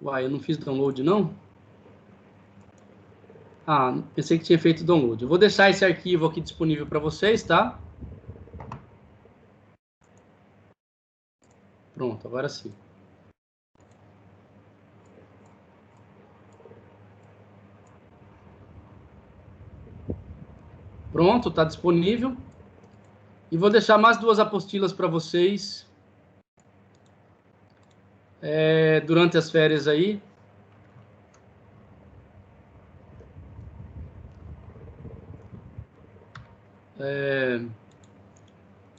Uai, eu não fiz download, não? Ah, pensei que tinha feito download. Eu vou deixar esse arquivo aqui disponível para vocês, tá? Pronto, agora sim. Pronto, está disponível. E vou deixar mais 2 apostilas para vocês durante as férias aí.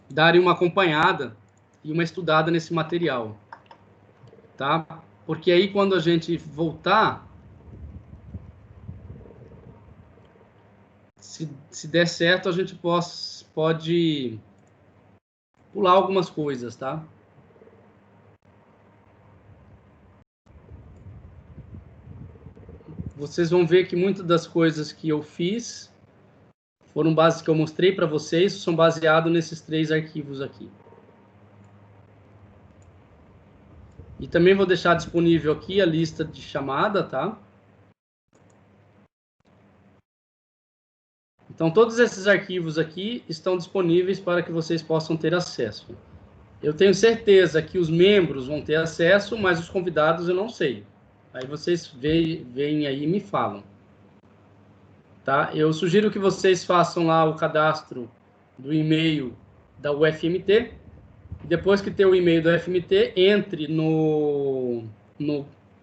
Darem uma acompanhada e uma estudada nesse material, tá? Porque aí quando a gente voltar, se der certo, a gente pode pular algumas coisas, tá? Vocês vão ver que muitas das coisas que eu fiz foram bases que eu mostrei para vocês, são baseados nesses 3 arquivos aqui. E também vou deixar disponível aqui a lista de chamada, tá? Então, todos esses arquivos aqui estão disponíveis para que vocês possam ter acesso. Eu tenho certeza que os membros vão ter acesso, mas os convidados eu não sei. Aí vocês veem aí e me falam. Tá? Eu sugiro que vocês façam lá o cadastro do e-mail da UFMT. Depois que ter o e-mail do UFMT, entre no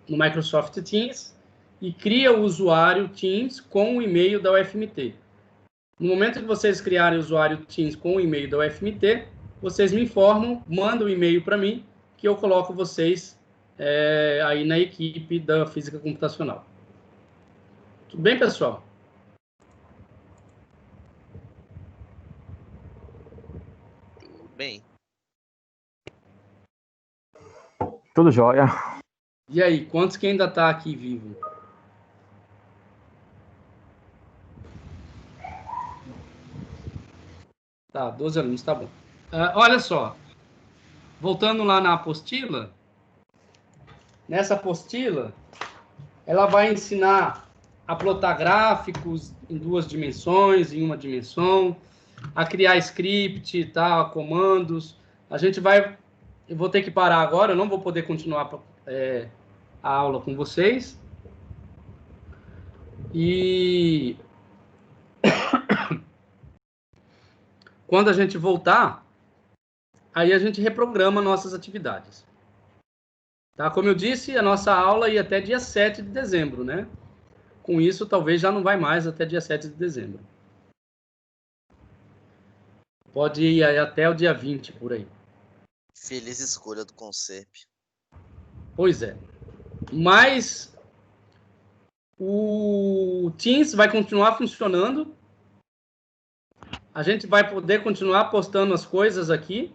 Microsoft Teams e cria o usuário Teams com o e-mail da UFMT. No momento que vocês criarem o usuário Teams com o e-mail da UFMT, vocês me informam, mandam o e-mail para mim, que eu coloco vocês aí na equipe da Física Computacional. Tudo bem, pessoal? Tudo bem. Tudo jóia. E aí, quantos que ainda está aqui vivo? Tá, 12 alunos, tá bom. Olha só, voltando lá na apostila, nessa apostila, ela vai ensinar a plotar gráficos em 2 dimensões, em 1 dimensão, a criar script, tá, comandos. Eu vou ter que parar agora, eu não vou poder continuar a aula com vocês. E quando a gente voltar, aí a gente reprograma nossas atividades. Tá? Como eu disse, a nossa aula ia até dia 7 de dezembro, né? Com isso, talvez já não vai mais até dia 7 de dezembro. Pode ir aí até o dia 20, por aí. Feliz escolha do Concep. Pois é. Mas o Teams vai continuar funcionando. A gente vai poder continuar postando as coisas aqui,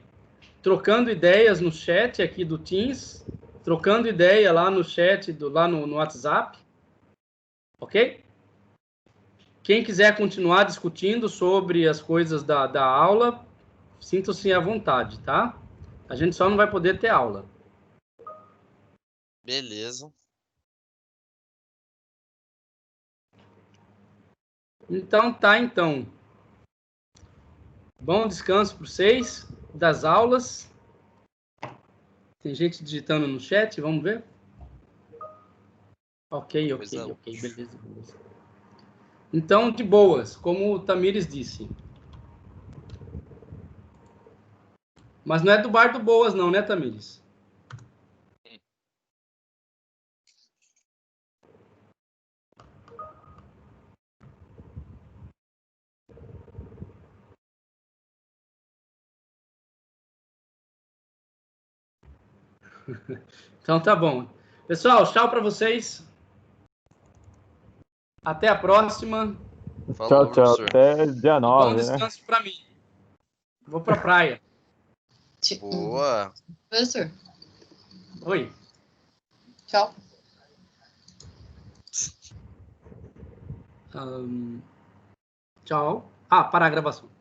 trocando ideias no chat aqui do Teams, trocando ideia lá no chat, lá no WhatsApp. Ok? Quem quiser continuar discutindo sobre as coisas da aula, sinta-se à vontade, tá? A gente só não vai poder ter aula. Beleza. Então, tá, então. Bom descanso para vocês das aulas. Tem gente digitando no chat, vamos ver? Ok, beleza. Então, de boas, como o Tamires disse. Mas não é do bar do Boas, não, né, Tamires? Então tá bom. Pessoal, tchau para vocês. Até a próxima. Falou, Tchau, tchau. professor. Até dia Bom 9, né? descanso para mim. Vou para a praia. Boa. Professor, Oi. tchau. Tchau. Ah, para a gravação.